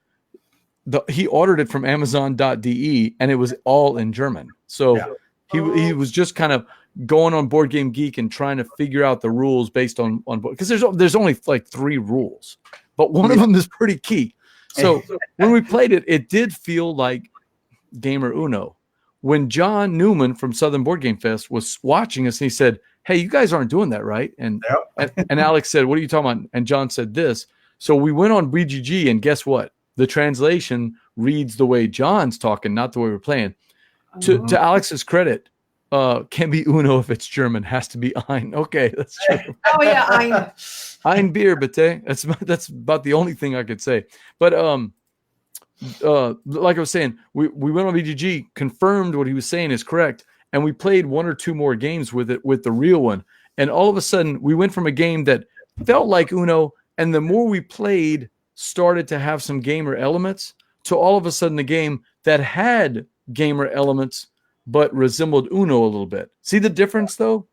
He ordered it from Amazon.de, and it was all in German. So he was just kind of going on Board Game Geek and trying to figure out the rules based on because there's only like 3 rules, but one of them is pretty key. So when we played it, it did feel like Gamer Uno. When John Newman from Southern Board Game Fest was watching us, and he said, "Hey, you guys aren't doing that, right?" And Alex said, "What are you talking about?" And John said this. So we went on BGG, and guess what? The translation reads the way John's talking, not the way we're playing. To Alex's credit, can be Uno if it's German. Has to be Ein. Okay, that's true.
Oh yeah, Ein.
Ein Bier, bitte. That's about the only thing I could say. But like I was saying, we went on BGG, confirmed what he was saying is correct, and we played 1 or 2 more games with it, with the real one. And all of a sudden, we went from a game that felt like Uno, and the more we played, started to have some gamer elements, to all of a sudden a game that had gamer elements but resembled Uno a little bit. See the difference, though?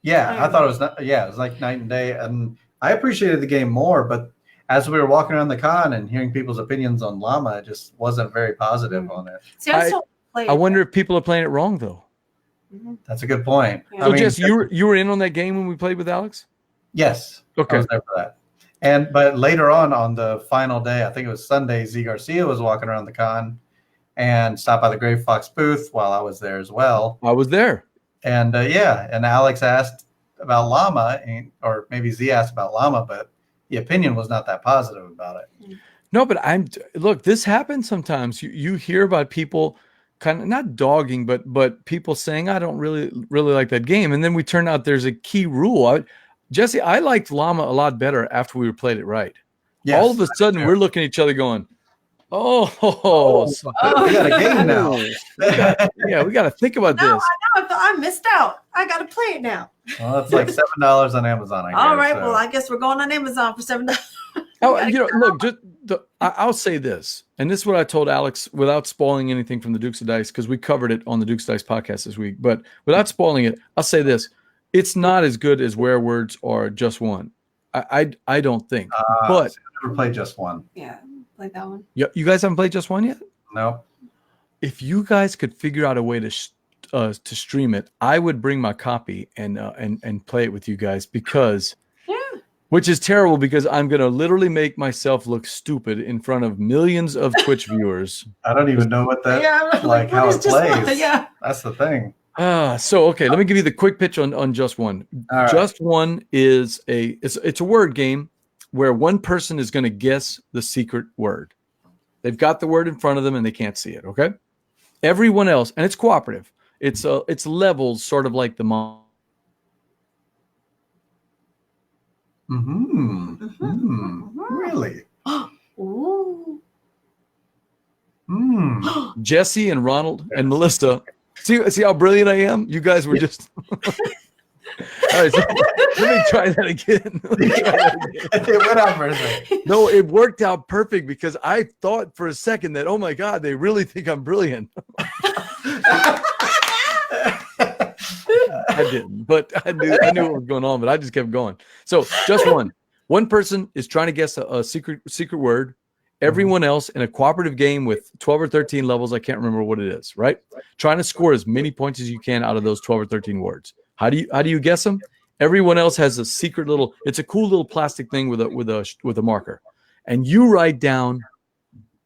Yeah, I thought it was it was like night and day, and I appreciated the game more. But as we were walking around the con and hearing people's opinions on Llama, I just wasn't very positive on it.
See, I still play
I wonder if people are playing it wrong, though.
That's a good point.
Yeah.
So, Jess, you were in on that game when we played with Alex?
Yes.
Okay.
I was there for that. But later on the final day, I think it was Sunday, Z Garcia was walking around the con and stopped by the Gray Fox booth while I was there as well.
I was there.
And and Alex asked about llama, or maybe Z asked about llama, but the opinion was not that positive about it.
No, but look, this happens sometimes. You hear about people kind of not dogging, but people saying, I don't really like that game. And then we turn out there's a key rule. Jesse, I liked llama a lot better after we played it right. Yes, all of a sudden we're looking at each other going, we
got a game now.
we got to think about this.
I know. I missed out. I got to play it now.
Well, it's like $7 on Amazon. I guess,
all right. So. Well, I guess we're going on Amazon for $7.
Look, I'll say this, and this is what I told Alex without spoiling anything from the Dukes of Dice, because we covered it on the Dukes of Dice podcast this week. But without spoiling it, I'll say this: it's not as good as Where Words or Just One. I don't think. But
I've never played Just One.
Yeah, played that one.
Yeah, you guys haven't played Just One yet?
No.
If you guys could figure out a way to stream it, I would bring my copy and play it with you guys, because. Which is terrible, because I'm going to literally make myself look stupid in front of millions of Twitch viewers.
I don't even know what that, how it plays.
Yeah.
That's the thing.
Okay, let me give you the quick pitch on Just One. Right. Just One is it's a word game where one person is going to guess the secret word. They've got the word in front of them and they can't see it, okay? Everyone else, and it's cooperative. It's levels, sort of like the mom.
Really?
Ooh.
Jesse and Ronald and Melissa. See how brilliant I am? You guys were just. All right, so let me try that again.
It went out for a second.
No, it worked out perfect, because I thought for a second that, oh my God, they really think I'm brilliant. I didn't, but I knew what was going on, but I just kept going. So Just One. One person is trying to guess a secret word. Everyone else in a cooperative game with 12 or 13 levels, I can't remember what it is, right? Trying to score as many points as you can out of those 12 or 13 words. How do you guess them? Everyone else has a secret it's a cool little plastic thing with a marker. And you write down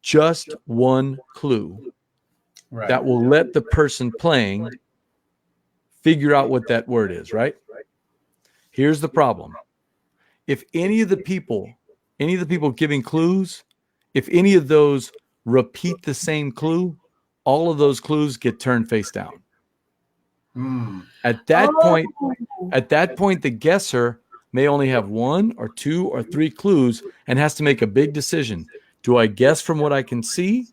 just one clue that will let the person playing figure out what that word is, right? Here's the problem. If any of the people giving clues, if any of those repeat the same clue, all of those clues get turned face down. At that point, the guesser may only have 1 or 2 or 3 clues and has to make a big decision. Do I guess from what I can see?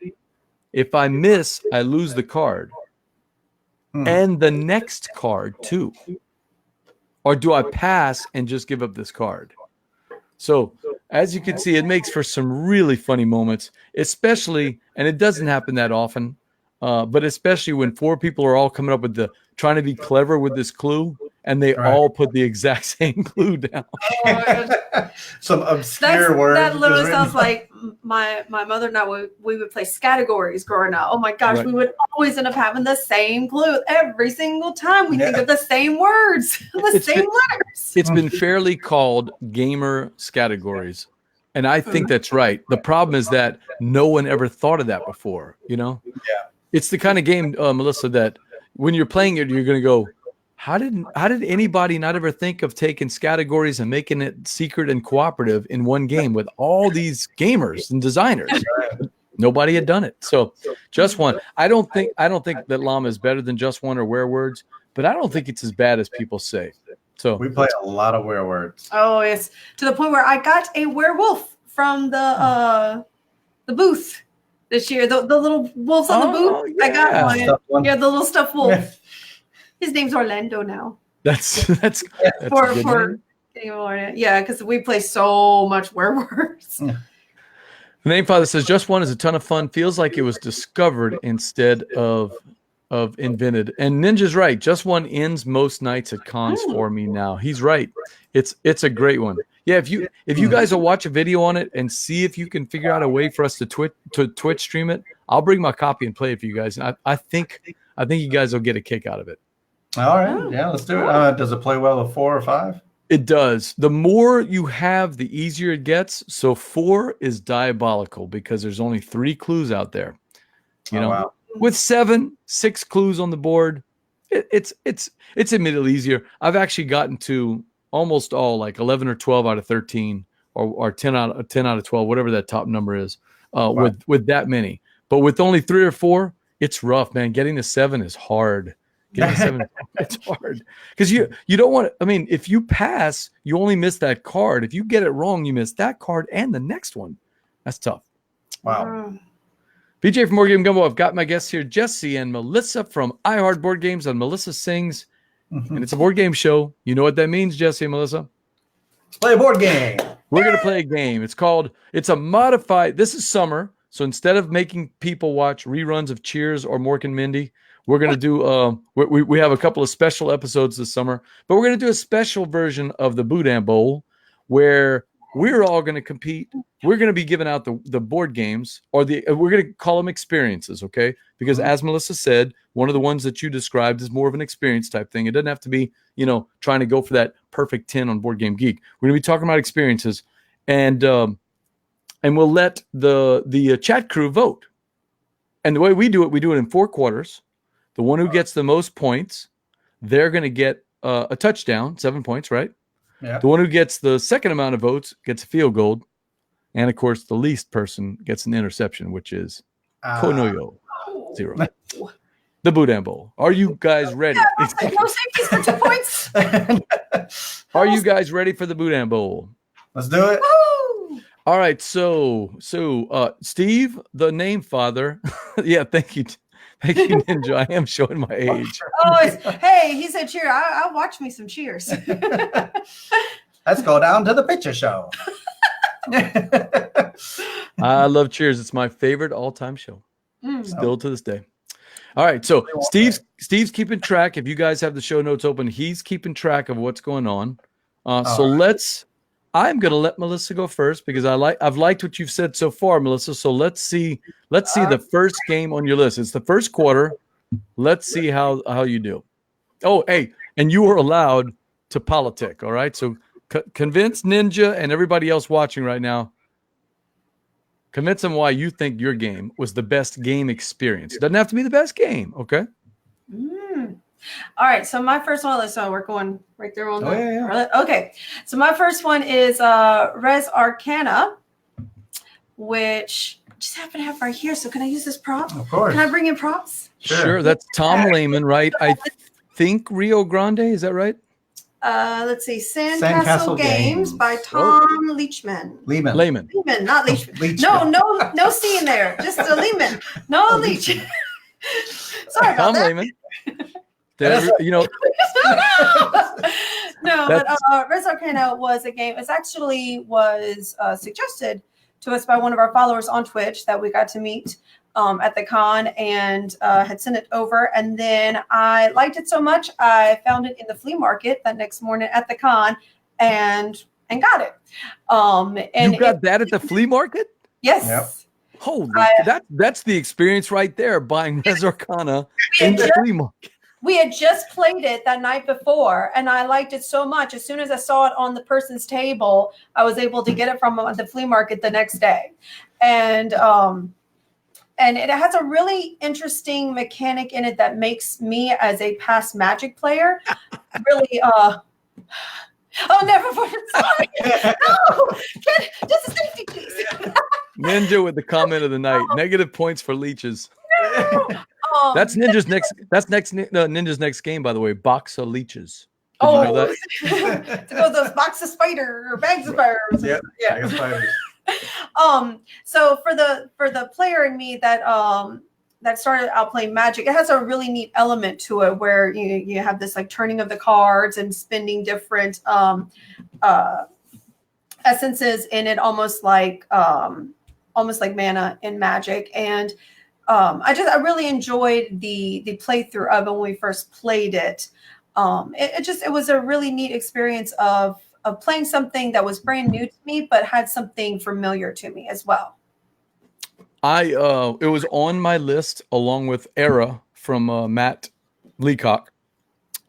If I miss, I lose the card. And the next card too. Or do I pass and just give up this card? So as you can see, it makes for some really funny moments, especially, and it doesn't happen that often, but especially when 4 people are all coming up with trying to be clever with this clue, and they all put the exact same clue down.
Some obscure word.
That literally sounds like my mother and I, we would play categories growing up. Oh my gosh, we would always end up having the same clue every single time. We think of the same words, same letters.
It's been fairly called gamer categories, and I think that's right. The problem is that no one ever thought of that before. It's the kind of game, Melissa, that when you're playing it, you're going to go, how did anybody not ever think of taking categories and making it secret and cooperative in one game with all these gamers and designers? Nobody had done it. So Just One. I don't think that llama is better than Just One or Where Words, but I don't think it's as bad as people say. So
we play a lot of Where Words.
Oh, it's to the point where I got a werewolf from the booth this year. The little wolves on the booth. Yeah. I got one. Yeah, the little stuffed wolf. His name's Orlando now. That's for getting more. Yeah, because we play so much Where Words.
The Name Father says Just One is a ton of fun. Feels like it was discovered instead of invented. And Ninja's right. Just One ends most nights at cons for me now. He's right. It's a great one. Yeah, if you guys will watch a video on it and see if you can figure out a way for us to Twitch stream it, I'll bring my copy and play it for you guys. And I think you guys will get a kick out of it.
All right.
Oh.
Yeah, let's do it. Does it play well with 4 or 5?
It does. The more you have, the easier it gets. So 4 is diabolical because there's only 3 clues out there. You know,
wow.
with 7, 6 clues on the board, it's admittedly easier. I've actually gotten to almost all, like 11 or 12 out of 13, or 10 out of 12, whatever that top number is, with that many. But with only 3 or 4, it's rough, man. Getting to 7 is hard. Getting to 7, it's hard because you don't want to. I mean, if you pass, you only miss that card. If you get it wrong, you miss that card and the next one. That's tough.
Wow.
BJ from Board Game Gumbo. I've got my guests here, Jesse and Melissa from iHeart Board Games, and Melissa sings. And it's a board game show. You know what that means, Jesse and Melissa?
Let's play a board game.
We're going to play a game. It's a modified, this is summer. So instead of making people watch reruns of Cheers or Mork and Mindy, we're going to do, we have a couple of special episodes this summer, but we're going to do a special version of the Boudin Bowl where we're all going to compete. We're going to be giving out the board games, or we're going to call them experiences, okay? Because as Melissa said, one of the ones that you described is more of an experience type thing. It doesn't have to be, trying to go for that perfect 10 on Board Game Geek. We're going to be talking about experiences, and we'll let the chat crew vote. And the way we do it in 4 quarters. The one who gets the most points, they're going to get a touchdown, 7 points, right?
Yeah.
The one who gets the second amount of votes gets a field goal. And, of course, the least person gets an interception, which is Konoyo, 0. The Boudin Bowl. Are you guys ready?
No safeties for 2 points.
Are you guys ready for the Boudin Bowl?
Let's do it.
Woo!
All right. So Steve, the name father. Yeah, thank you. Thank you, Ninja. I am showing my age.
Hey, he said cheer. I'll watch me some Cheers.
Let's go down to the picture show.
I love Cheers. It's my favorite all-time show. Still to this day. All right. So Steve's keeping track. If you guys have the show notes open, he's keeping track of what's going on. I'm going to let Melissa go first because I've liked what you've said so far, Melissa. So let's see the first game on your list. It's the first quarter. Let's see how you do. Oh, hey, and you are allowed to politic, all right? So convince Ninja and everybody else watching right now, convince them why you think your game was the best game experience. It doesn't have to be the best game, okay?
All right, so my first one, so we're going right there on
yeah.
Okay, so my first one is Res Arcana, which I just happen to have right here. So can I use this prop?
Of course.
Can I bring in props?
Sure. That's Tom Lehman, right? I think Rio Grande, is that right?
Let's see, Sandcastle Games by Tom Leachman.
Lehman,
not Leachman. No C in there. Just a Lehman. No Leach. Sorry about
Tom
that.
Lehman.
No, but Res Arcana was a game. It actually was suggested to us by one of our followers on Twitch that we got to meet at the con, and had sent it over. And then I liked it so much, I found it in the flea market that next morning at the con, and got it. And
you got that at the flea market?
Yes.
Yep.
Holy, that's the experience right there, buying Res Arcana in the flea market.
We had just played it that night before, and I liked it so much. As soon as I saw it on the person's table, I was able to get it from the flea market the next day. And it has a really interesting mechanic in it that makes me, as a past Magic player, really never mind. Sorry. No, just a safety, please.
Ninja with the comment of the night. Negative points for leeches.
No.
That's Ninja's next. That's Ninja's next game, by the way. Box of leeches. Did you know that?
To go those box of spider or bags of spiders.
Yeah. Spiders.
So for the player in me that started out playing Magic, it has a really neat element to it where you have this like turning of the cards and spending different essences in it, almost like mana in Magic. And I really enjoyed the playthrough of it when we first played it. It was a really neat experience of playing something that was brand new to me, but had something familiar to me as well.
It was on my list along with Era from Matt Leacock.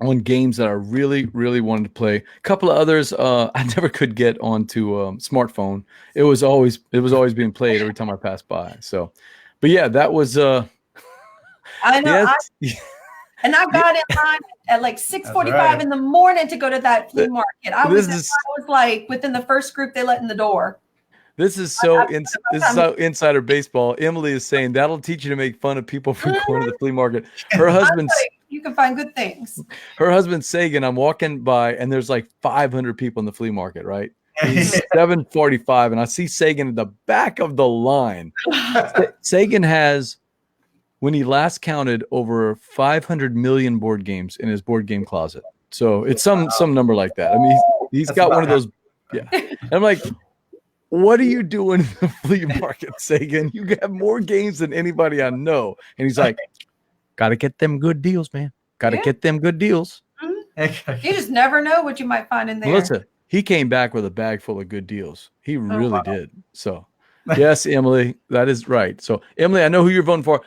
on games that I really, really wanted to play. A couple of others I never could get onto smartphone. It was always being played every time I passed by. So, but yeah, that was
I know.
yes.
And I got in line at like 6:45
right.
in the morning to go to that flea market. I was
This is-
like within the first group they let in the door.
This is so insider baseball. Emily is saying that'll teach you to make fun of people from going to the flea market. Her husband's
You can find good things.
her husband Sagan. I'm walking by and there's like 500 people in the flea market, right? It's 7:45 and I see Sagan at the back of the line. Sagan has, when he last counted, over 500 million board games in his board game closet. So it's some number like that. I mean, he's got one of those. Yeah. And I'm like, what are you doing in the flea market, Sagan? You have more games than anybody I know. And he's like, got to get them good deals, man. Got to get them good deals.
You just never know what you might find in there.
Melissa, he came back with a bag full of good deals. He really did. So, yes, Emily, that is right. So, Emily, I know who you're voting for.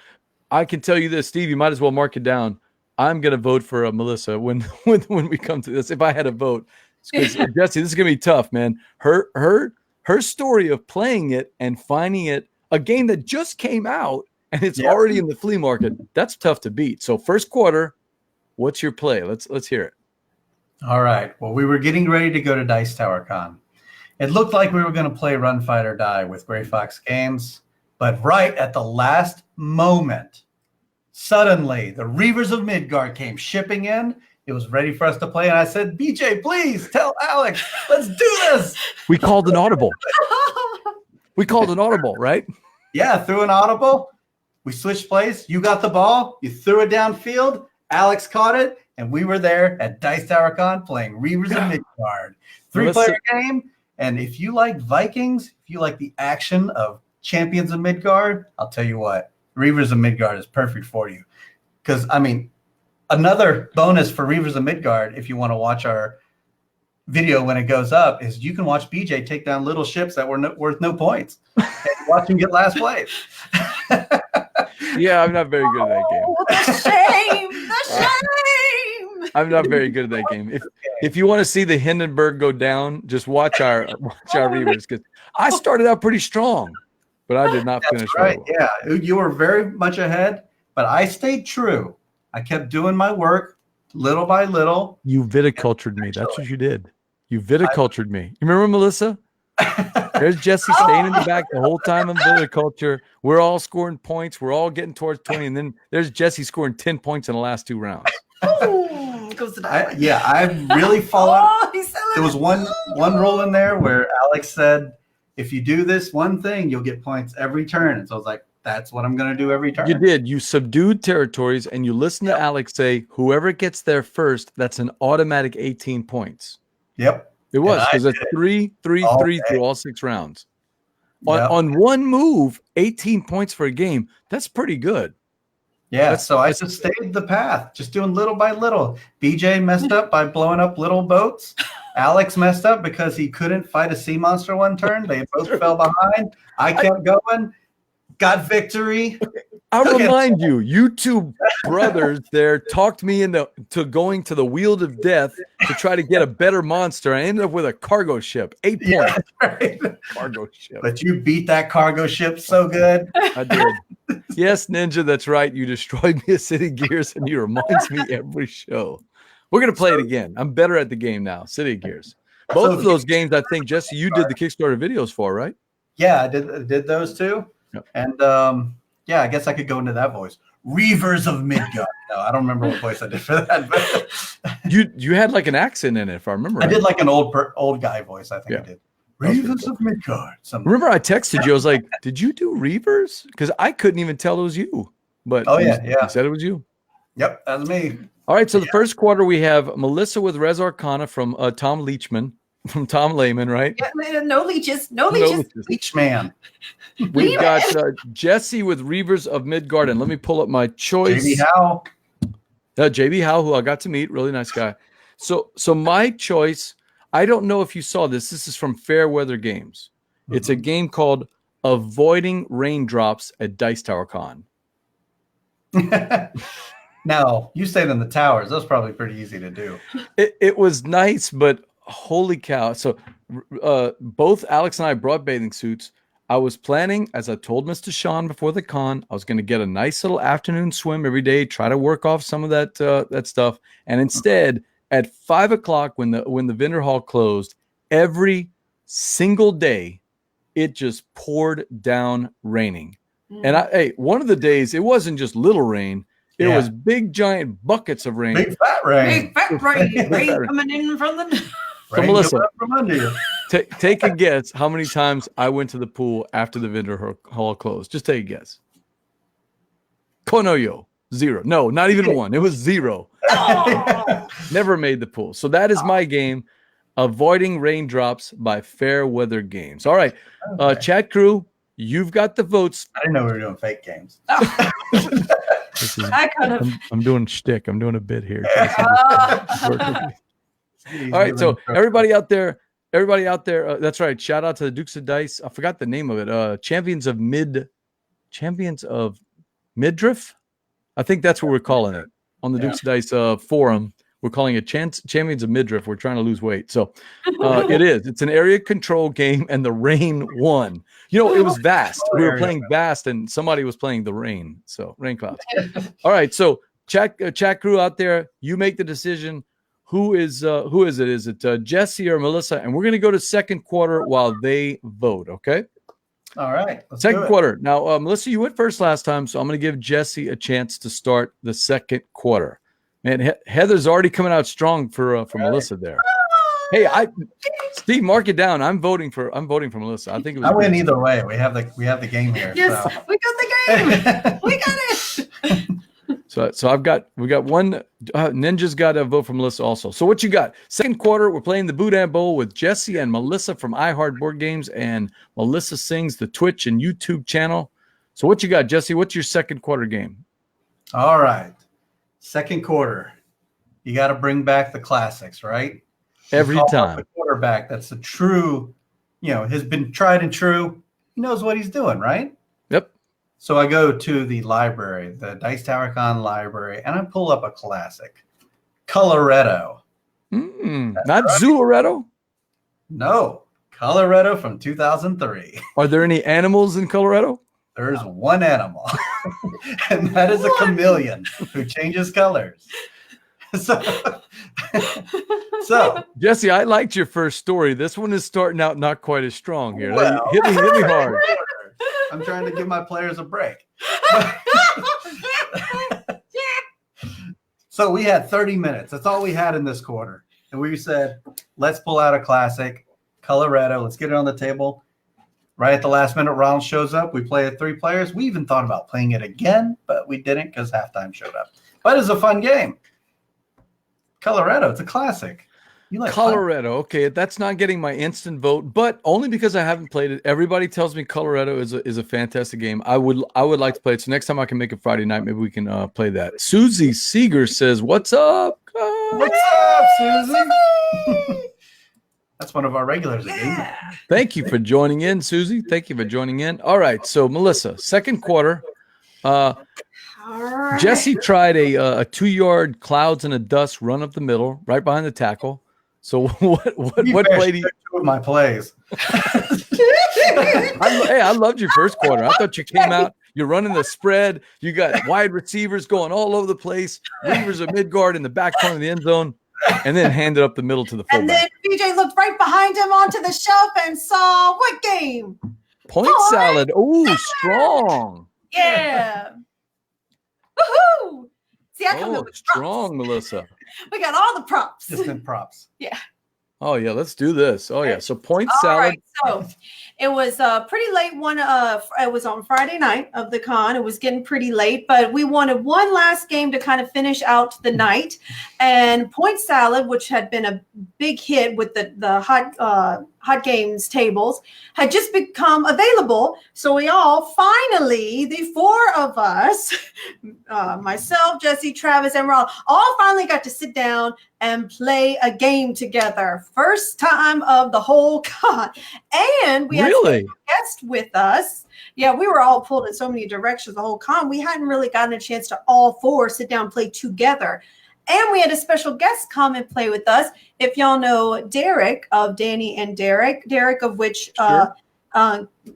I can tell you this, Steve, you might as well mark it down. I'm going to vote for Melissa when we come to this. If I had a vote, because Jesse, this is going to be tough, man. Her story of playing it and finding it, a game that just came out and it's already in the flea market, that's tough to beat. So first quarter, what's your play? Let's hear it.
All right. Well, we were getting ready to go to Dice Tower Con. It looked like we were going to play Run, Fight, or Die with Gray Fox Games, but right at the last moment, suddenly the Reavers of Midgard came shipping in. It was ready for us to play, and I said, BJ, please tell Alex, let's do this.
We called an audible. Right?
Yeah, threw an audible. We switched plays. You got the ball. You threw it downfield. Alex caught it, and we were there at Dice Tower Con playing Reavers of Midgard. 3-player game, and if you like Vikings, if you like the action of Champions of Midgard, I'll tell you what, Reavers of Midgard is perfect for you. Because, I mean, another bonus for Reavers of Midgard, if you want to watch our video when it goes up, is you can watch BJ take down little ships that were worth no points. And watch him get last place.
Yeah, I'm not very good at that game.
Oh, the shame! The shame!
I'm not very good at that game. If you want to see the Hindenburg go down, just watch our Reavers, because I started out pretty strong, but I did not finish.
Right. Well. Yeah, you were very much ahead, but I stayed true. I kept doing my work little by little.
You viticultured me. That's what you did. You viticultured me. You remember Melissa? There's Jesse staying in the back the whole time in viticulture. We're all scoring points. We're all getting towards 20. And then there's Jesse scoring 10 points in the last 2 rounds.
Goes to
I've really followed. There was one rule in there where Alex said, if you do this one thing, you'll get points every turn. And so I was like, that's what I'm going to do every turn. You
did. You subdued territories, and you listened to Alex say, whoever gets there first, that's an automatic 18 points.
Yep.
It was, because it's 3-3-3 through all 6 rounds. On one move, 18 points for a game. That's pretty good.
Yeah, so I just stayed the path, just doing little by little. BJ messed up by blowing up little boats. Alex messed up because he couldn't fight a sea monster one turn. They both fell behind. I kept going. Got victory.
I'll remind you, you two brothers there talked me into going to the Wheel of Death to try to get a better monster. I ended up with a cargo ship. 8 points.
Yeah, right.
Cargo ship.
But you beat that cargo ship so good.
I did. Yes, Ninja, that's right. You destroyed me at City Gears, and you remind me every show. We're going to play it again. I'm better at the game now. City Gears. Both of those games, I think, Jesse, you did the Kickstarter videos for, right?
Yeah, I did those too. Yep. And yeah, I guess I could go into that voice. Reavers of Midgard. No, I don't remember what voice I did for that. But
you had like an accent in it, if I remember.
I did like an old guy voice. I think I did. Reavers of Midgard.
Remember, I texted you. I was like, "Did you do Reavers?" Because I couldn't even tell it was you. But you said it was you.
Yep, that's me.
All right. So the first quarter, we have Melissa with Res Arcana from Tom Leachman. From Tom Lehman, right?
Yeah, no leeches.
Leech man.
We've got Jesse with Reavers of Midgard. And let me pull up my choice.
JB Howe.
JB Howe, who I got to meet. Really nice guy. So my choice, I don't know if you saw this. This is from Fairweather Games. Mm-hmm. It's a game called Avoiding Raindrops at Dice Tower Con.
Now, you stayed in the towers. That was probably pretty easy to do.
It was nice, but holy cow. So both Alex and I brought bathing suits. I was planning, as I told Mr. Sean before the con, I was going to get a nice little afternoon swim every day, try to work off some of that stuff. And instead, at 5 o'clock when the vendor hall closed, every single day, it just poured down raining. And one of the days, it wasn't just little rain. It was big, giant buckets of rain.
Big fat rain.
Big fat rain. Rain coming in from the...
So Melissa,
from under you.
Take a guess how many times I went to the pool after the vendor hall closed. Just take a guess. Konoyo, 0. No, not even 1. It was 0.
Oh.
Never made the pool. So that is my game, Avoiding Raindrops by Fair Weather Games. All right, chat crew, you've got the votes.
I didn't know we were doing fake games.
I'm doing shtick. I'm doing a bit here. All right, so everybody out there, that's right. Shout out to the Dukes of Dice. I forgot the name of it. Champions of Midriff. I think that's what we're calling it on the Dukes of Dice forum. We're calling it Champions of Midriff. We're trying to lose weight, so it is. It's an area control game, and the rain won. You know, it was vast. We were playing vast, and somebody was playing the rain. So rain clouds. All right, so chat crew out there, you make the decision. Who is it? Is it Jesse or Melissa? And we're going to go to second quarter while they vote. Okay.
All right.
Second quarter. Now, Melissa, you went first last time, so I'm going to give Jesse a chance to start the second quarter. Man, Heather's already coming out strong for Melissa there. Hey, Steve, mark it down. I'm voting for Melissa. I think it was.
I win either way. We have the game here.
Yes,
so.
we got the game. We got it.
So we got one. Ninja's got to vote for Melissa also. So what you got? Second quarter, we're playing the Boudin Bowl with Jesse and Melissa from iHeart Board Games, and Melissa Sings, the Twitch and YouTube channel. So what you got, Jesse? What's your second quarter game?
All right, second quarter. You got to bring back the classics, right?
Every time.
The quarterback that's a true, has been tried and true. He knows what he's doing, right?
Yep.
So I go to the library, the Dice Tower Con library, and I pull up a classic, Coloretto.
Not right. Zularetto?
No, Coloretto from 2003.
Are there any animals in Coloretto?
There's one animal, and that is a chameleon who changes colors. So,
Jesse, I liked your first story. This one is starting out not quite as strong here. Well, hit me hard.
I'm trying to give my players a break. So we had 30 minutes. That's all we had in this quarter. And we said, let's pull out a classic, Coloretto. Let's get it on the table. Right at the last minute, Ronald shows up. We play at 3 players. We even thought about playing it again, but we didn't because halftime showed up. But it's a fun game. Coloretto, it's a classic. You like
Coloretto? Okay, that's not getting my instant vote, but only because I haven't played it. Everybody tells me Coloretto is a fantastic game. I would like to play it. So next time I can make it Friday night, maybe we can play that. Susie Seeger says, "What's up?
What's up, Susie?" That's one of our regulars again.
Thank you for joining in, Susie. Thank you for joining in. All right, so Melissa, second quarter.
Right.
Jesse tried a 2-yard clouds and a dust run up the middle, right behind the tackle. So what play do you?
Two of my plays.
I loved your first quarter. I thought you came out. You're running the spread. You got wide receivers going all over the place. Weavers a mid guard in the back corner of the end zone, and then handed up the middle to the fullback.
And then BJ looked right behind him onto the shelf and saw what game?
Point salad. Oh, strong.
Yeah. Woohoo! See, I come up with
strong, Melissa.
We got all the props.
Distant props.
Yeah.
Oh yeah, let's do this. Oh yeah, so point
all
salad.
Right, so it was pretty late one. It was on Friday night of the con. It was getting pretty late, but we wanted one last game to kind of finish out the night. And point salad, which had been a big hit with the hot games tables had just become available. So we all finally, the four of us, myself, Jesse, Travis, and Ron, all finally got to sit down and play a game together. First time of the whole con. And we had a guest with us. Yeah, we were all pulled in so many directions the whole con. We hadn't really gotten a chance to all four sit down and play together. And we had a special guest come and play with us. If y'all know Derek of Danny and Derek of which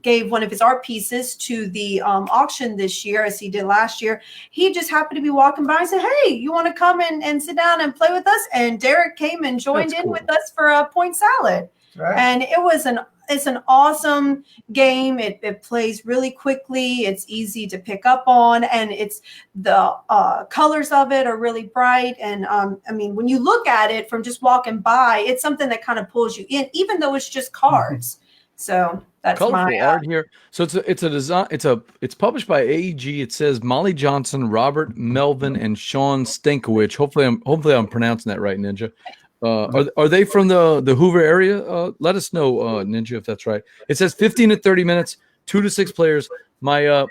gave one of his art pieces to the auction this year, as he did last year. He just happened to be walking by and said, hey, you want to come and sit down and play with us? And Derek came and joined in with us for a point salad. Right. And it's an awesome game. It plays really quickly. It's easy to pick up on, and it's the colors of it are really bright. And I mean, when you look at it from just walking by, it's something that kind of pulls you in, even though it's just cards. So that's
colorful
my
art here. So it's a design. It's published by AEG. It says Molly Johnson, Robert Melvin, and Sean Stankiewicz. Hopefully I'm pronouncing that right, Ninja. Are they from the Hoover area? Let us know, Ninja, if that's right. It says 15 to 30 minutes, 2 to 6 players. I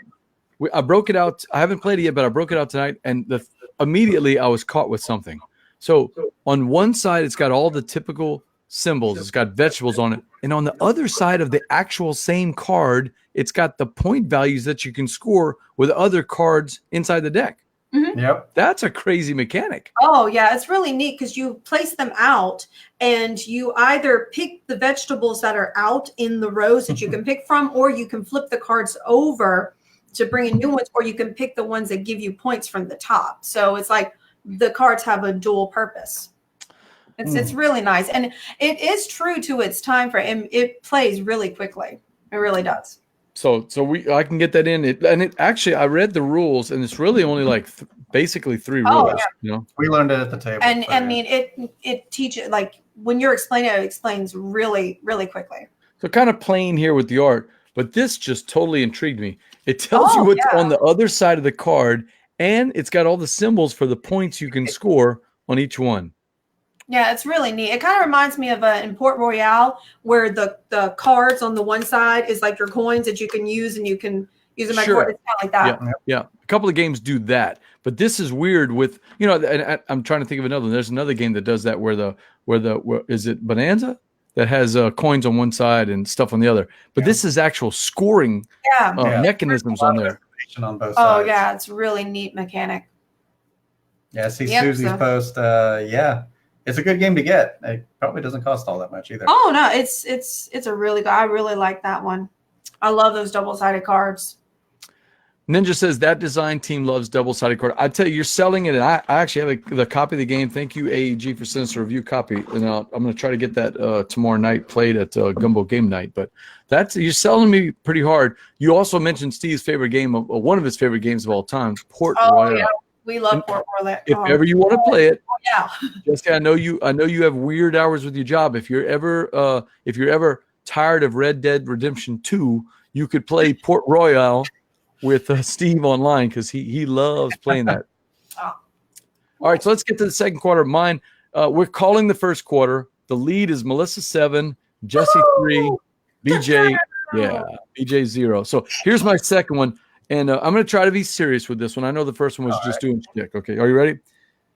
broke it out. I haven't played it yet, but I broke it out tonight, and immediately I was caught with something. So on one side, it's got all the typical symbols. It's got vegetables on it, and on the other side of the actual same card, it's got the point values that you can score with other cards inside the deck.
Mm-hmm. Yep.
That's a crazy mechanic.
Oh, yeah. It's really neat because you place them out and you either pick the vegetables that are out in the rows that you can pick from, or you can flip the cards over to bring in new ones, or you can pick the ones that give you points from the top. So it's like the cards have a dual purpose. It's really nice. And it is true to its time frame. It plays really quickly. It really does.
So I can get that in. It actually, I read the rules, and it's really only like basically 3 rules.
Yeah.
You know,
we learned it at the table.
And I mean, it teaches, like when you're explaining it explains really, really quickly.
So kind of playing here with the art, but this just totally intrigued me. It tells you what's on the other side of the card, and it's got all the symbols for the points you can score on each one.
Yeah, it's really neat. It kind of reminds me of in Port Royale, where the cards on the one side is like your coins that you can use, and you can use them. Sure. It's kind of like that.
Yeah. A couple of games do that, but this is weird with, and I'm trying to think of another one. There's another game that does that where is it Bonanza that has coins on one side and stuff on the other, but this is actual scoring mechanisms on there.
On both sides.
Oh yeah, it's really neat mechanic.
Yeah, see Susie's post. It's a good game to get. It probably doesn't cost all that much either.
Oh no, it's a really good. I really like that one. I love those double-sided cards.
Ninja says that design team loves double-sided card. I tell you, you're selling it, and I actually have the copy of the game. Thank you, AEG, for sending us a review copy, and I'm going to try to get that tomorrow night played at Gumbo game night. But you're selling me pretty hard. You also mentioned Steve's favorite game, one of his favorite games of all time, Port Royale.
Yeah. We love Port Royale.
If ever you want to play it,
yeah.
Jesse, I know you have weird hours with your job. If you're ever tired of Red Dead Redemption 2, you could play Port Royale with Steve online because he loves playing that. All right, so let's get to the second quarter. Mine, we're calling the first quarter. The lead is Melissa 7, Jesse 3, BJ 0. So here's my second one. And I'm going to try to be serious with this one. I know the first one was just doing shtick. Okay, are you ready?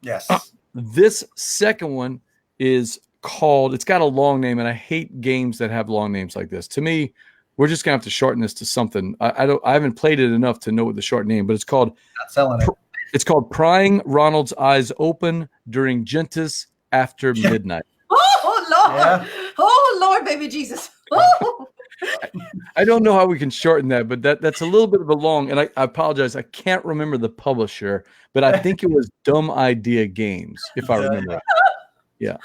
Yes.
This second one is called, it's got a long name, and I hate games that have long names like this. To me, we're just going to have to shorten this to something. I haven't played it enough to know the short name, but it's called
Not selling it.
It's called Prying Ronald's Eyes Open During Gentis After Midnight.
Oh Lord. Yeah. Oh Lord, baby Jesus. Oh.
I don't know how we can shorten that, but that's a little bit of a long, and I apologize. I can't remember the publisher, but I think it was Dumb Idea Games, if I remember. Yeah.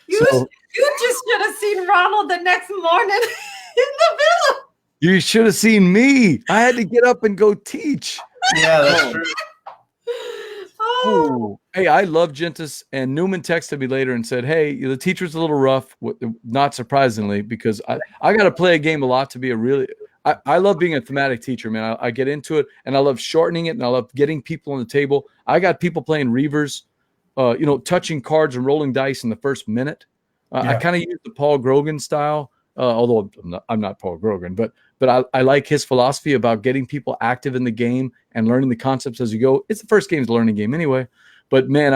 You just should have seen Ronald the next morning in the villa.
You should have seen me. I had to get up and go teach.
Yeah, that's true.
Oh. Hey, I love Gentis, and Newman texted me later and said, hey, the teacher's a little rough, not surprisingly, because I got to play a game a lot to be I love being a thematic teacher, man. I get into it, and I love shortening it, and I love getting people on the table. I got people playing Reavers, touching cards and rolling dice in the first minute. I kind of use the Paul Grogan style. although I'm not Paul Grogan, but I like his philosophy about getting people active in the game and learning the concepts as you go. It's the first game's a learning game anyway. But man,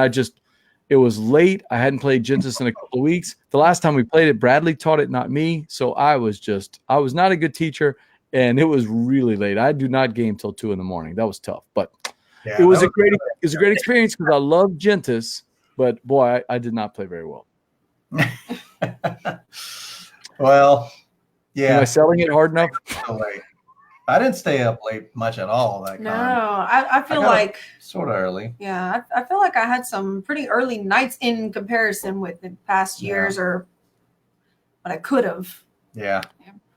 it was late. I hadn't played Genesis in a couple of weeks. The last time we played it, Bradley taught it, not me. So I was not a good teacher, and it was really late. I do not game till 2 a.m. That was tough, but it was a great experience because I love Gentis, but boy, I did not play very well.
Well, yeah.
Am I selling it hard enough?
I didn't stay up late much at all.
No, I feel like
sort of early.
Yeah, I feel like I had some pretty early nights in comparison with the past years, or what I could have.
Yeah.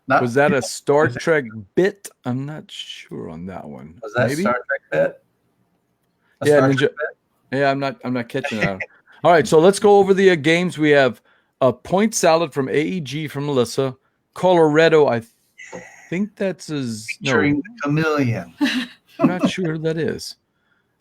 Was that a Star Trek bit? I'm not sure on that one.
Was that Star Trek bit?
Yeah, I'm not catching that. All right, so let's go over the games. We have a point salad from AEG from Melissa. Colorado, I think that's
featuring the chameleon.
I'm not sure who that is.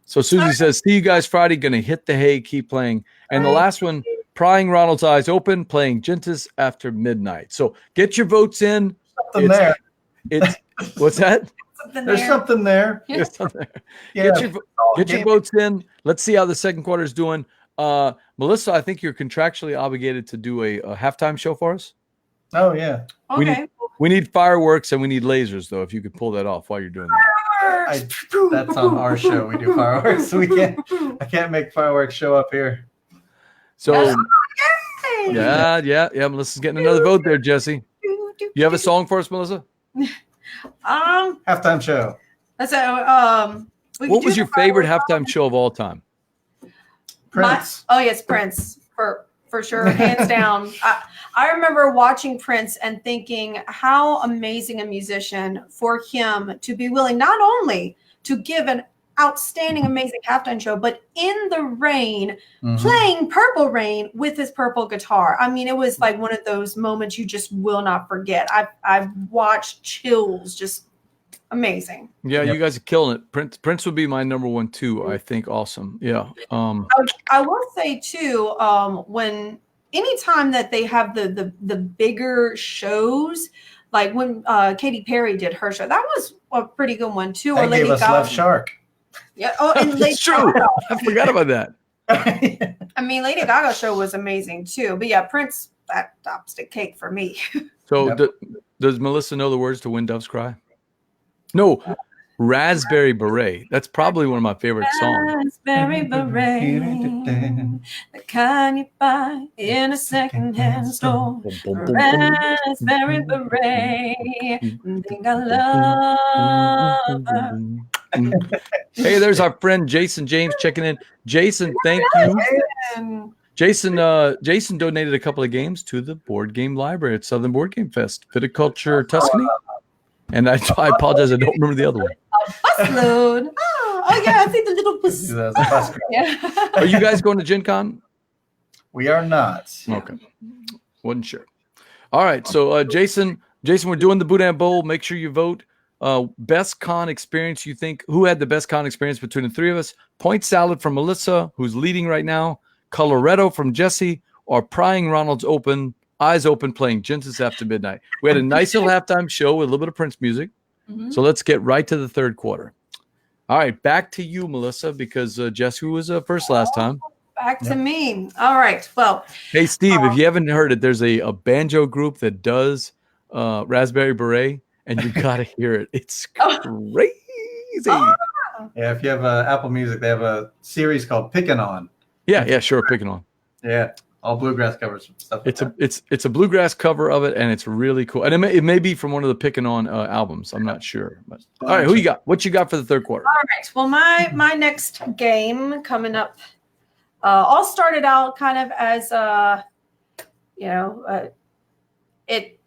So Susie says, see you guys Friday, gonna hit the hay, keep playing. And the last one, prying Ronald's eyes open, playing Gentis after midnight. So get your votes in. It's what's that?
There's something there.
Yeah. Get your votes in. Let's see how the second quarter is doing. Melissa, I think you're contractually obligated to do a halftime show for us.
Oh yeah.
Okay.
We need fireworks and we need lasers, though. If you could pull that off while you're doing that.
That's on our show. We do fireworks. I can't make fireworks show up here.
So yeah. Melissa's getting another vote there, Jesse. You have a song for us, Melissa?
Halftime show.
That's
what was your favorite halftime show of all time?
Prince.
Yes, Prince for sure, hands down. I remember watching Prince and thinking how amazing a musician for him to be willing not only to give an outstanding, amazing halftime show, but in the rain, playing Purple Rain with his purple guitar. I mean, it was like one of those moments you just will not forget. I've watched chills, just amazing.
Yeah, you guys are killing it. Prince would be my number one too. I think awesome. Yeah.
I will say too, when anytime that they have the bigger shows, like when Katy Perry did her show, that was a pretty good one too.
That gave us Left Shark.
Yeah. Oh, and
That's true. I forgot about that.
I mean, Lady Gaga's show was amazing too. But yeah, Prince, that tops the cake for me.
So does Melissa know the words to When Doves Cry? No, Raspberry Beret. That's probably one of my favorite songs.
Raspberry Beret, the kind you buy in a secondhand store. Raspberry Beret, think I love her.
Hey, there's our friend Jason James checking in. Jason, thank you. Jason donated a couple of games to the Board Game Library at Southern Board Game Fest, Viticulture Tuscany. And I apologize, I don't remember the other one.
A busload. Oh yeah, I think the little bus.
Yeah.
Are you guys going to Gen Con?
We are not.
Okay. Wasn't sure. All right. So Jason, we're doing the Boudin Bowl. Make sure you vote. Best con experience you think. Who had the best con experience between the three of us? Point salad from Melissa, who's leading right now. Colorado from Jesse, or prying Ronald's eyes open, playing Gentis after midnight. We had a nice little halftime show with a little bit of Prince music. So let's get right to the third quarter. All right, back to you, Melissa, because Jesse was first last time.
Back to me. All right. Well,
hey, Steve, if you haven't heard it, there's a banjo group that does Raspberry Beret, and you got to hear it. It's crazy.
Yeah, if you have Apple Music, they have a series called Pickin' On.
Yeah, sure, Pickin' On.
Yeah. All bluegrass covers stuff.
It's a bluegrass cover of it, and it's really cool. And it may be from one of the Pickin' On albums. I'm not sure. But all right, who you got? What you got for the third quarter?
All right. Well, my next game coming up, all started out kind of as it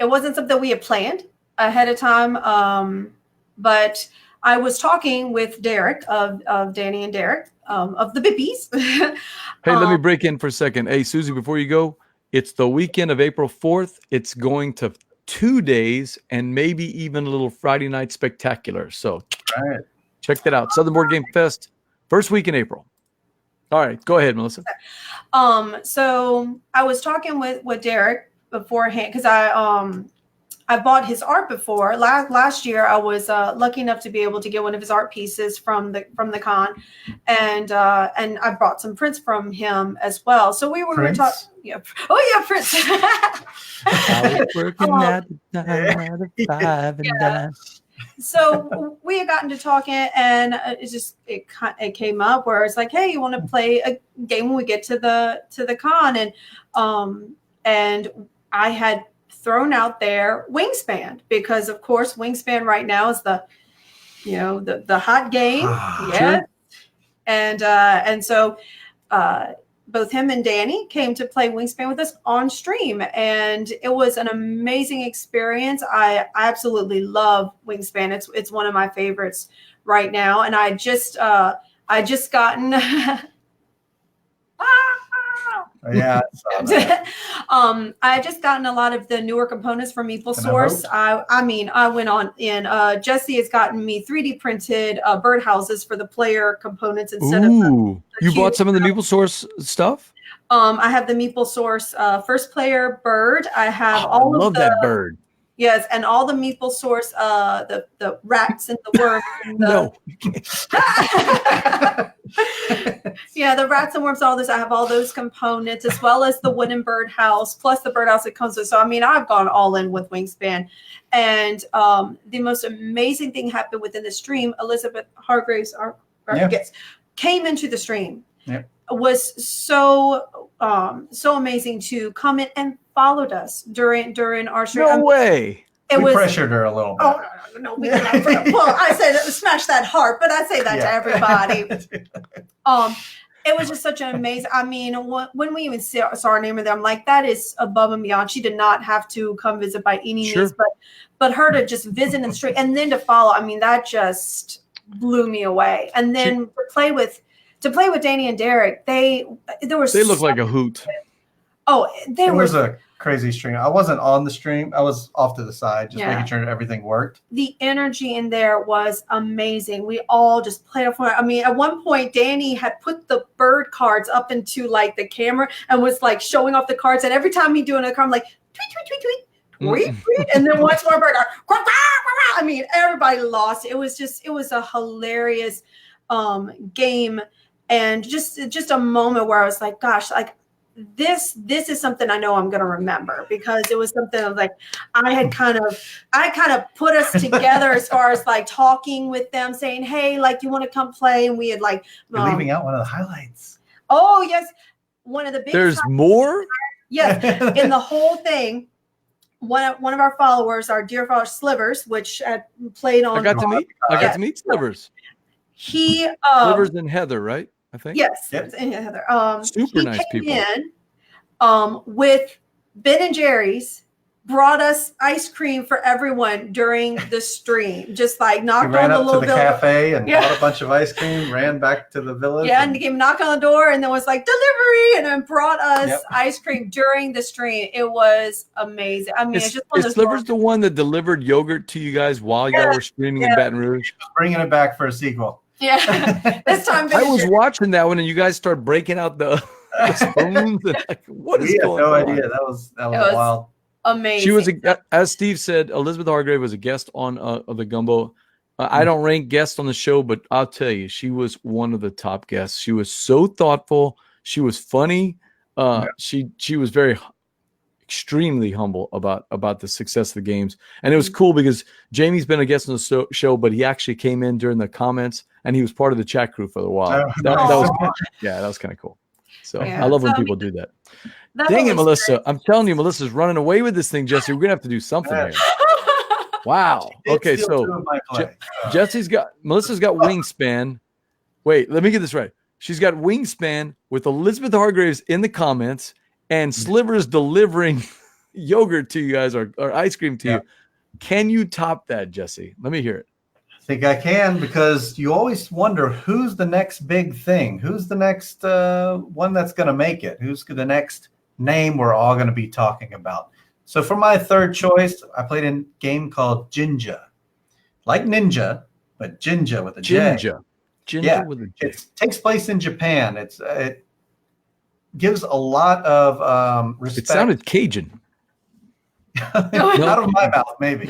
wasn't something we had planned ahead of time, but I was talking with Derek of Danny and Derek of the Bippies.
Hey, let me break in for a second. Hey, Susie, before you go, it's the weekend of April 4th. It's going to 2 days and maybe even a little Friday night spectacular. So check that out. Southern Board Game Fest, first week in April. All right, go ahead, Melissa.
So I was talking with Derek beforehand because I bought his art before. Last year, I was lucky enough to be able to get one of his art pieces from the con, and I brought some prints from him as well. So we were talking. Yeah. Oh yeah, Prince.
I was working at the time out of 5 and dime.
So we had gotten to talking, and it came up where it's like, hey, you want to play a game when we get to the con, and I had thrown out there Wingspan because of course Wingspan right now is the hot game. Yeah. And so both him and Danny came to play Wingspan with us on stream, and it was an amazing experience. I absolutely love Wingspan. It's one of my favorites right now, and I just gotten
Yeah.
I just gotten a lot of the newer components from MeepleSource. I went on in. Jesse has gotten me 3D printed birdhouses for the player components instead of.
You bought some of the MeepleSource stuff?
I have the MeepleSource first player bird. I have all of
that bird.
Yes, and all the MeepleSource, the rats and the worms. And
No.
Yeah, the rats and worms, all this. I have all those components as well as the wooden birdhouse, plus the birdhouse it comes with. So, I mean, I've gone all in with Wingspan. And the most amazing thing happened within the stream. Elizabeth Hargraves came into the stream.
Yeah.
Was so amazing to come in and followed us during our stream.
No way.
We pressured her a little bit.
Oh no, we did not. Well, I said smash that heart, but I say that to everybody. It was just such an amazing. I mean, when we even saw her name there, I'm like, that is above and beyond. She did not have to come visit by any means, but her to just visit in the street and then to follow. I mean, that just blew me away. And then to play with Danny and Derek, they
look like a hoot.
It
was a crazy stream. I wasn't on the stream. I was off to the side, just making sure everything worked.
The energy in there was amazing. We all just played off. I mean, at one point, Danny had put the bird cards up into like the camera and was like showing off the cards. And every time he do another card, I'm like, tweet, tweet, tweet, tweet. Tweet, tweet, and then once more bird. I mean, everybody lost. It was a hilarious game. And just a moment where I was like, gosh, like this is something I know I'm going to remember, because it was something like I kind of put us together as far as like talking with them, saying, hey, like, you want to come play? And we had like
you're leaving out one of the highlights.
Oh yes, one of the big.
There's more.
Yes, in the whole thing. One of our followers, our dear follower Slivers, which played on.
I got to meet Slivers.
Slivers
and Heather, right? I think.
Yes,
yep.
And Heather.
Super nice people.
In, with Ben and Jerry's, brought us ice cream for everyone during the stream. Just like knocked on the little building.
Cafe and bought a bunch of ice cream, ran back to the village.
Yeah, and came knock on the door, and then was like delivery, and then brought us ice cream during the stream. It was amazing. I mean, it's just
is Slivers the one that delivered yogurt to you guys while y'all were streaming in Baton Rouge?
Bringing it back for a sequel.
Yeah, this time
I was watching that one, and you guys start breaking out the spoons. And like, what is going on?
We had no idea. That was wild.
Amazing.
She was, as Steve said, Elizabeth Hargrave was a guest on the Gumbo. I don't rank guests on the show, but I'll tell you, she was one of the top guests. She was so thoughtful. She was funny. She was very extremely humble about the success of the games. And it was cool because Jamie's been a guest on the show, but he actually came in during the comments, and he was part of the chat crew for a while. That was kind of cool. So I love when people do that. Dang it, Melissa. Great. I'm telling you, Melissa's running away with this thing, Jesse. We're going to have to do something here. Wow. Okay, so Melissa's got Wingspan. Wait, let me get this right. She's got Wingspan with Elizabeth Hargraves in the comments and Slivers delivering yogurt to you guys or ice cream to you. Can you top that, Jesse? Let me hear it.
I think I can, because you always wonder who's the next big thing. Who's the next one that's going to make it? Who's the next name we're all going to be talking about? So for my third choice, I played a game called Jinja. Like Ninja, but Jinja with a J.
Jinja with a J.
It takes place in Japan. It gives a lot of respect.
It sounded Cajun.
Out of my mouth, maybe.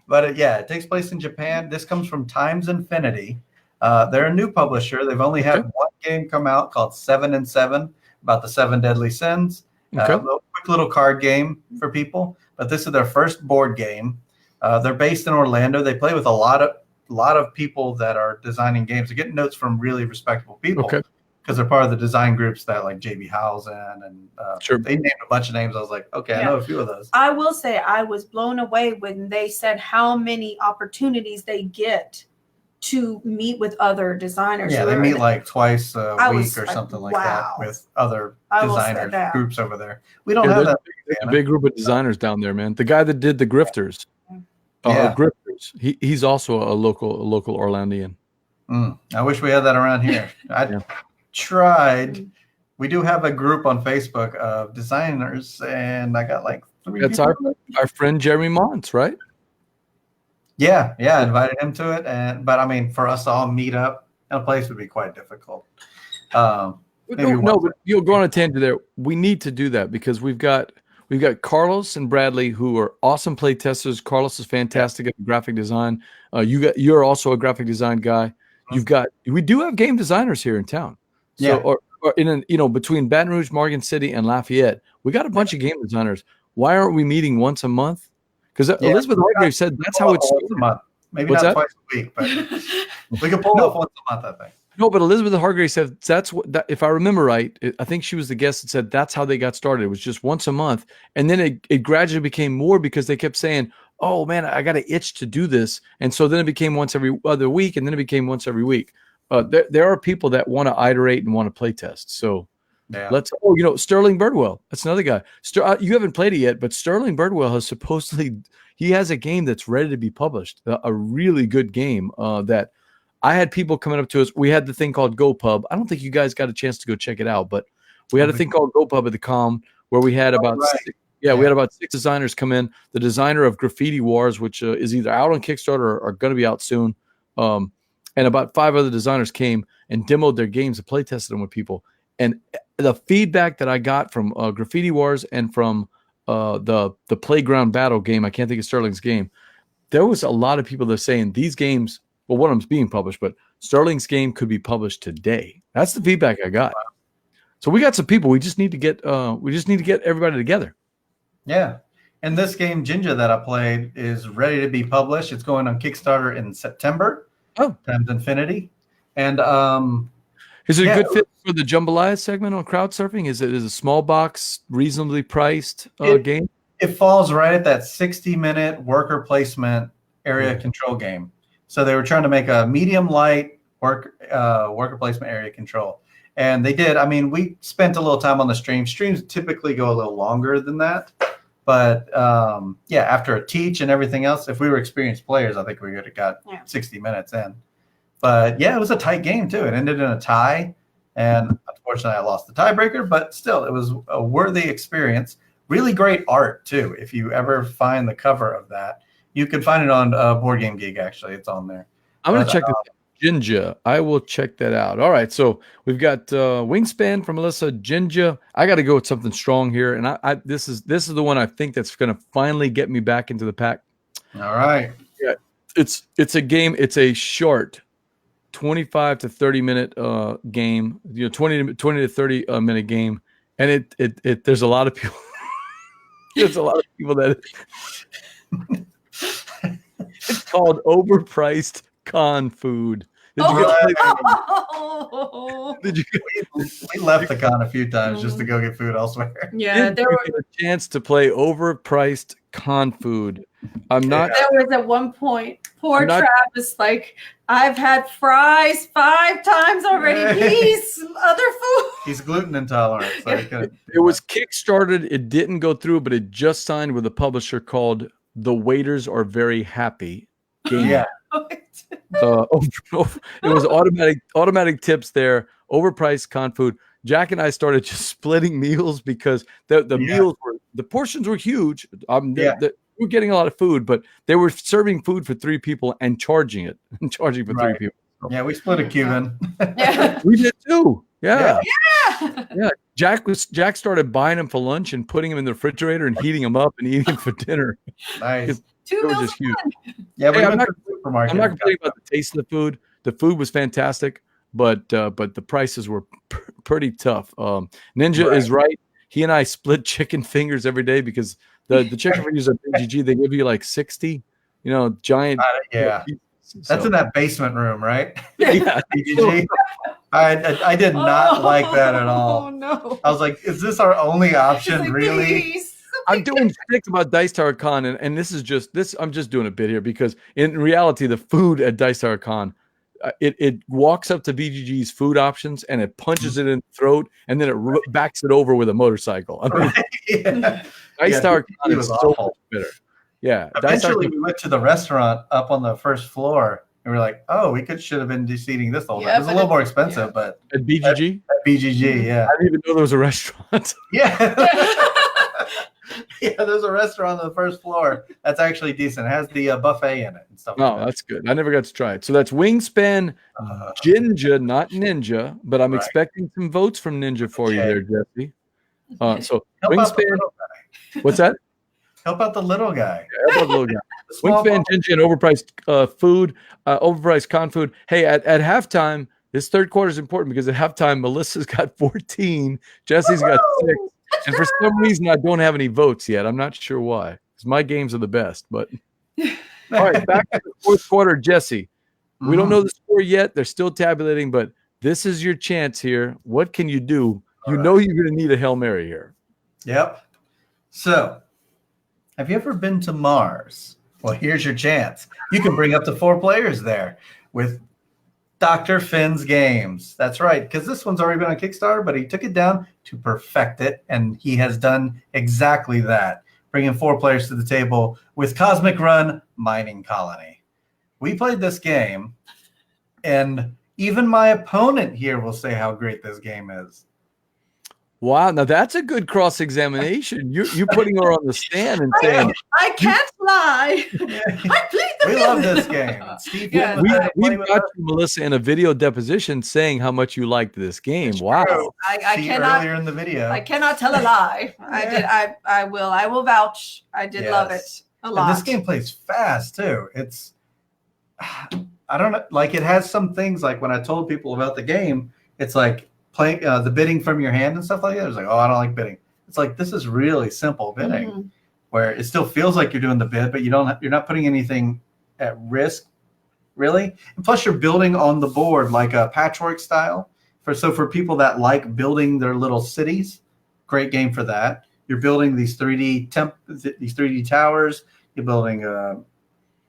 But it takes place in Japan. This comes from Times Infinity. They're a new publisher. They've only had one game come out called 7 and 7, about the 7 deadly sins. Quick little card game for people. But this is their first board game. They're based in Orlando. They play with a lot of people that are designing games. They're getting notes from really respectable people. Because they're part of the design groups that like JB Housen and they named a bunch of names. I was like, okay, I know a few of those.
I will say I was blown away when they said how many opportunities they get to meet with other designers.
Yeah, they meet like twice a week or something like that with other designer groups over there. We don't have that.
A big group of designers down there, man. The guy that did the Grifters, Grifters, he's also a local Orlandian.
I wish we had that around here. Tried. We do have a group on Facebook of designers, and I got like 3
That's
people.
our friend Jeremy Montz, right?
Yeah, I invited him to it, but I mean, for us to all meet up in a place would be quite difficult.
But you'll go on a tangent there. We need to do that because we've got Carlos and Bradley who are awesome play testers. Carlos is fantastic at graphic design. You're also a graphic design guy. We do have game designers here in town. So, or between Baton Rouge, Morgan City, and Lafayette, we got a bunch of game designers. Why aren't we meeting once a month? Because Elizabeth Hargrave said that's how it's
once a month. Maybe not twice a week, but we can pull off once a month, I think.
No, but Elizabeth Hargrave said if I remember right, I think she was the guest that said that's how they got started. It was just once a month, and then it gradually became more because they kept saying, "Oh man, I got an itch to do this," and so then it became once every other week, and then it became once every week. There are people that want to iterate and want to play test. So Sterling Birdwell, that's another guy. You haven't played it yet, but Sterling Birdwell has he has a game that's ready to be published, a really good game that I had people coming up to us. We had the thing called GoPub. I don't think you guys got a chance to go check it out, but we had a thing called GoPub at the Com where we had about we had about 6 designers come in. The designer of Graffiti Wars, which is either out on Kickstarter or going to be out soon. And about 5 other designers came and demoed their games and play tested them with people. And the feedback that I got from Graffiti Wars and from the Playground Battle game, I can't think of Sterling's game, there was a lot of people that are saying these games, well, one of them's being published, but Sterling's game could be published today. That's the feedback I got. So we got some people. We just need to get everybody together.
Yeah. And this game, Jinja, that I played is ready to be published. It's going on Kickstarter in September. Times Infinity. And
is it a good fit for the Jambalaya segment on crowd surfing? Is it a small box, reasonably priced game?
It falls right at that 60-minute worker placement area control game. So they were trying to make a medium light worker placement area control. And they did. I mean, we spent a little time on the stream. Streams typically go a little longer than that. But after a teach and everything else, if we were experienced players, I think we would have got 60 minutes in. But it was a tight game too. It ended in a tie, and unfortunately, I lost the tiebreaker. But still, it was a worthy experience. Really great art too. If you ever find the cover of that, you can find it on Board Game Geek. Actually, it's on there.
I'm gonna check this out. Jinja. I will check that out. All right, so we've got Wingspan from Melissa. Jinja. I got to go with something strong here, and I this is the one I think that's going to finally get me back into the pack.
All right.
Yeah, it's a game. It's a short, 25 to 30 minute game. 20 to 30 minute game, and it there's a lot of people. There's a lot of people that it's called Overpriced Con Food. Did you
we left the con a few times just to go get food elsewhere.
Yeah, there was
a chance to play Overpriced Con Food. I'm not.
There was at one point. Poor Travis, like, I've had fries 5 times already. Please, other food.
He's gluten intolerant. So
it was kickstarted. It didn't go through, but it just signed with a publisher called The Waiters Are Very Happy Game.
Yeah.
It was automatic tips there. Overpriced con food. Jack and I started just splitting meals because the meals the portions were huge. We're getting a lot of food, but they were serving food for 3 people and charging for 3 people.
Yeah, we split a Cuban.
Yeah.
We did too. Yeah. Jack started buying them for lunch and putting them in the refrigerator and heating them up and eating them for dinner.
Nice.
2
It was
meals
just
a
huge.
month.
Yeah, we
Hey,
went to the supermarket.
I'm not complaining about the taste of the food. The food was fantastic, but the prices were pretty tough. Ninja is right. He and I split chicken fingers every day because the chicken fingers at BGG, they give you like 60, giant.
Yeah. That's in that basement room, right?
Yeah.
BGG. I did not like that at all.
Oh no!
I was like, is this our only option,
It's like,
really?
please.
I'm doing shtick about Dice Tower Con, and this is just this. I'm just doing a bit here because in reality, the food at Dice Tower Con, it walks up to BGG's food options and it punches it in the throat, and then it backs it over with a motorcycle. I mean,
Yeah.
Dice Tower Con
BGG
is
was
so
awful.
much better. Yeah, Dice Tower
Eventually, we went to the restaurant up on the first floor, and we are like, "Oh, we should have been seating this the whole time."
Yeah,
It was a
but
little more expensive, but
at BGG.
at BGG, yeah,
I didn't even know there was a restaurant.
yeah, yeah. There's a restaurant on the first floor that's actually decent. It has the buffet in it and stuff.
Oh,
like that.
that's good. I never got to try it. So that's Wingspan Jinja, not Ninja, but I'm
Right.
expecting some votes from Ninja for you
Okay.
there, Jesse. So
Help out the
Wingspan,
little guy.
what's that?
Help out the little guy.
Yeah, how about the little guy?
The small
Wingspan,
ball.
Jinja, and overpriced food, overpriced con food. Hey, at halftime, this third quarter is important because at halftime, Melissa's got 14, Jesse's got 6. And for some reason, I don't have any votes yet. I'm not sure why. Because my games are the best. But all right, back to the fourth quarter, Jesse. We don't know the score yet. They're still tabulating, but this is your chance here. What can you do? You know you're going to need a Hail Mary here.
Yep. So, have you ever been to Mars? Well, here's your chance. You can bring up to 4 players there with Dr. Finn's games. That's right, because this one's already been on Kickstarter, but he took it down to perfect it, and he has done exactly that, bringing 4 players to the table with Cosmic Run Mining Colony. We played this game, and even my opponent here will say how great this game is.
Wow, now that's a good cross-examination. You're putting her on the stand and saying,
I can't lie. I plead the
We
fifth.
love this game. Steve,
Yeah.
we've got you, Melissa, in a video deposition saying how much you liked this game. Wow.
I
See
cannot.
earlier in the video.
I cannot tell a lie. I did. I will. I will vouch. I did love it
Yes.
a
And
lot.
this game plays fast too. It's, I don't know, like it has some things like when I told people about the game, it's like playing the bidding from your hand and stuff like that. It's like, oh, I don't like bidding. It's like this is really simple bidding,
Mhm.
where it still feels like you're doing the bid, but you're not putting anything at risk, really. And plus, you're building on the board like a patchwork style. For people that like building their little cities, great game for that. You're building these 3D towers. You're building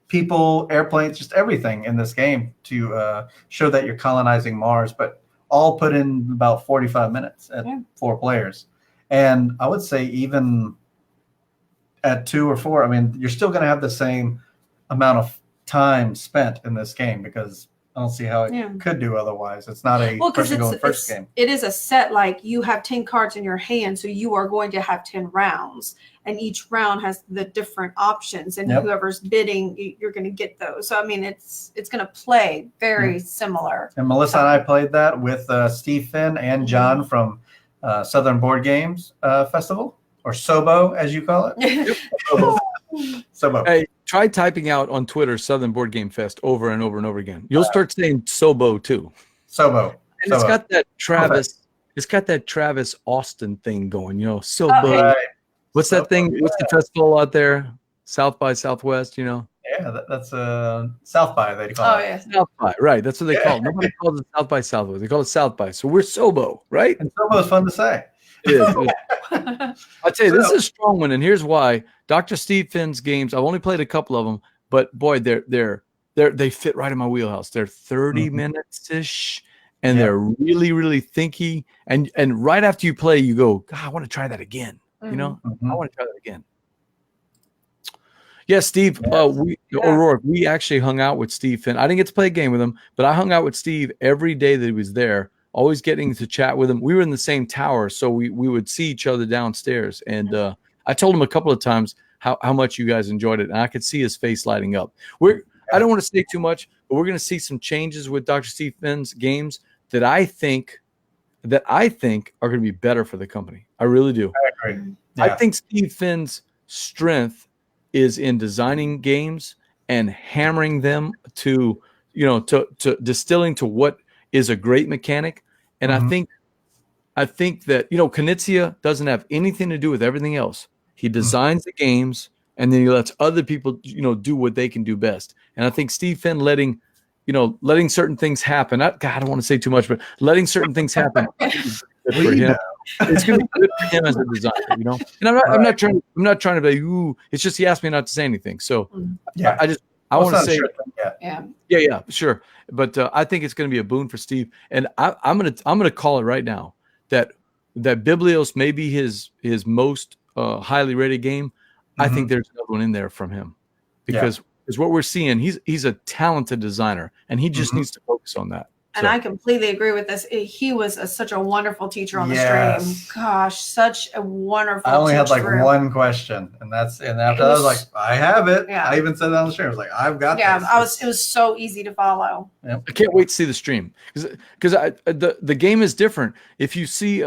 people, airplanes, just everything in this game to show that you're colonizing Mars, but all put in about 45 minutes at 4 players. And I would say even at 2 or 4, I mean, you're still going to have the same amount of time spent in this game because I don't see how it could do otherwise. It's not a person going first game.
It is a set, like you have 10 cards in your hand, so you are going to have 10 rounds, and each round has the different options, and whoever's bidding, you're going to get those. So I mean, it's going to play very similar.
And Melissa and I played that with Steve Finn and John from Southern Board Games Festival, or SOBO as you call it. SOBO.
Hey, try typing out on Twitter Southern Board Game Fest over and over and over again. You'll start saying Sobo too.
SOBO.
And it's got that Travis. It's got that Travis Austin thing going. Sobo.
Right.
What's that thing? What's the festival out there? South by Southwest.
Yeah, that's South by they call it.
South by. Right. That's what they call it. Nobody calls it South by Southwest. They call it South by. So we're Sobo, right?
And SOBO is fun to say.
It is. I'll tell you, this is a strong one, and here's why. Dr. Steve Finn's games, I've only played a couple of them, but boy, they fit right in my wheelhouse. They're 30 minutes ish, and they're really, really thinky. And right after you play, you go, God, I want to try that again. I want to try that again. Yeah, Steve, O'Rourke, we actually hung out with Steve Finn. I didn't get to play a game with him, but I hung out with Steve every day that he was there, always getting to chat with him. We were in the same tower, so we would see each other downstairs. And I told him a couple of times how much you guys enjoyed it, and I could see his face lighting up. I don't want to say too much, but we're going to see some changes with Dr. Steve Finn's games that I think that I think are going to be better for the company. I really do.
I agree.
I
Yeah.
think Steve Finn's strength is in designing games and hammering them to, to distilling to what is a great mechanic. And
Mhm.
I think that, Knizia doesn't have anything to do with everything else. He designs the games and then he lets other people, do what they can do best. And I think Steve Finn letting certain things happen. I don't want to say too much, but letting certain things happen is good for him. It's going to be good for him as a designer, And I'm not trying to be, ooh, it's just he asked me not to say anything. So
Yeah.
I want to say,
Yeah.
sure. But I think it's going to be a boon for Steve. And I'm gonna call it right now that Biblios may be his most highly rated game. I think there's another one in there from him because what we're seeing, he's a talented designer and he just needs to focus on that.
And I completely agree with this. He was such a wonderful teacher on the stream. Gosh, such a wonderful
I only had
teacher.
one question, and after that, I was like, I have it.
Yeah.
I even said that on the stream. I was like, I've got this.
It was so easy to follow.
I can't wait to see the stream because the game is different. If you see,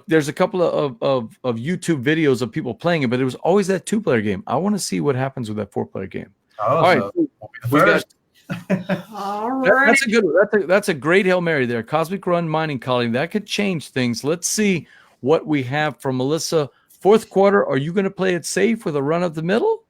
there's a couple of YouTube videos of people playing it, but it was always that 2-player game. I want to see what happens with that 4-player game.
Oh,
all right,
so we'll be the first.
All right.
That's a good one. That's a great Hail Mary there. Cosmic Run Mining Colony. That could change things. Let's see what we have from Melissa. Fourth quarter, are you going to play it safe with a run up the middle?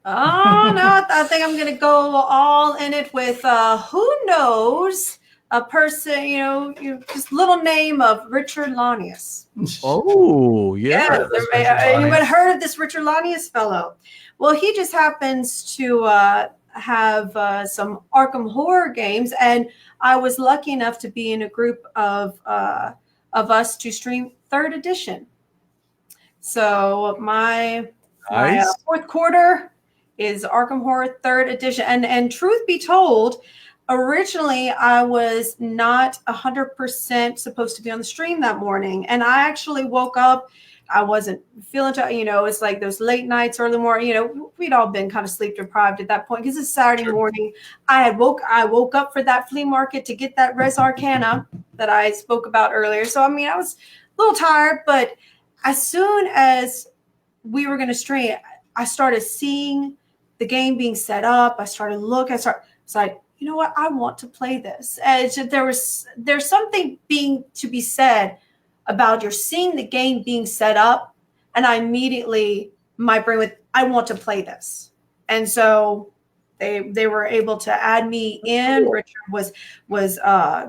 Oh, no. I think I'm going to go all in it with who knows, a person, just little name of Richard Lanius.
Oh, yeah.
Anyone heard of this Richard Lanius fellow? Well, he just happens to have some Arkham horror games, and I was lucky enough to be in a group of us to stream 3rd edition. So my fourth quarter is Arkham Horror 3rd edition, and truth be told, originally I was not 100% supposed to be on the stream that morning, and I actually woke up. I wasn't feeling, it's like those late nights, early morning, we'd all been kind of sleep deprived at that point because it's Saturday morning. I woke up for that flea market to get that Res Arcana that I spoke about earlier. So, I was a little tired, but as soon as we were going to stream, I started seeing the game being set up. I started looking, it's like, you know what? I want to play this. And there's something to be said about you're seeing the game being set up, and I immediately, my brain went, I want to play this. And so they were able to add me in. Richard was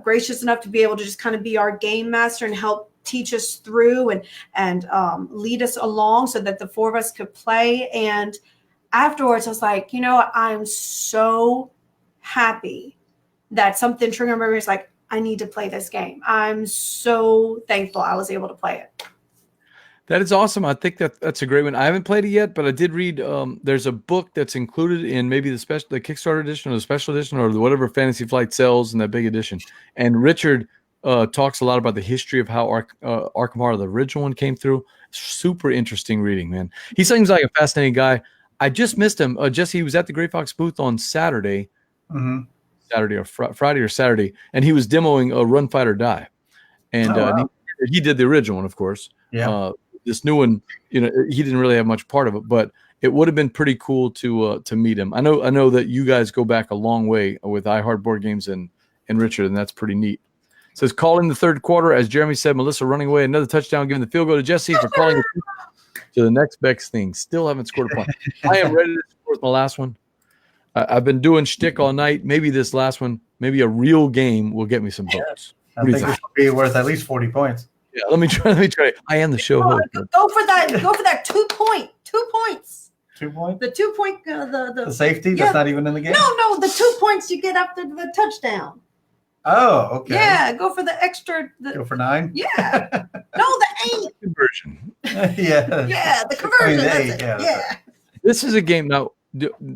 gracious enough to be able to just kind of be our game master and help teach us through and lead us along so that the 4 of us could play. And afterwards I was like, I'm so happy that something triggered my memory. Is like, I need to play this game. I'm so thankful I was able to play it.
That is awesome. I think that's a great one. I haven't played it yet, but I did read there's a book that's included in maybe the Kickstarter edition or the special edition or whatever Fantasy Flight sells in that big edition. And Richard talks a lot about the history of how Arkham Horror, the original one, came through. Super interesting reading, man. He seems like a fascinating guy. I just missed him. Jesse, he was at the Grey Fox booth on Saturday. Mm-hmm. Saturday or Friday or Saturday, and he was demoing a Run Fight or Die, and he did the original one, of course.
Yeah.
This new one, he didn't really have much part of it, but it would have been pretty cool to meet him. I know that you guys go back a long way with I Heart Board Games and Richard, and that's pretty neat. It says call in the 3rd quarter, as Jeremy said. Melissa running away, another touchdown, giving the field goal to Jesse for calling it to the next best thing. Still haven't scored a point. I am ready to score with my last one. I've been doing shtick all night. Maybe this last one, maybe a real game will get me some votes.
I think this will be worth at least 40 points.
Yeah, let me try. I am the show host.
Go for that 2 points. 2 points.
2 points?
The 2 point, the
safety that's not even in the game?
No, the 2 points you get after the touchdown.
Oh, okay.
Yeah, go for the extra.
Go for 9?
Yeah. No, the 8.
Conversion.
Yeah. Yeah, the conversion.
I mean, the 8,
yeah.
This is a game now.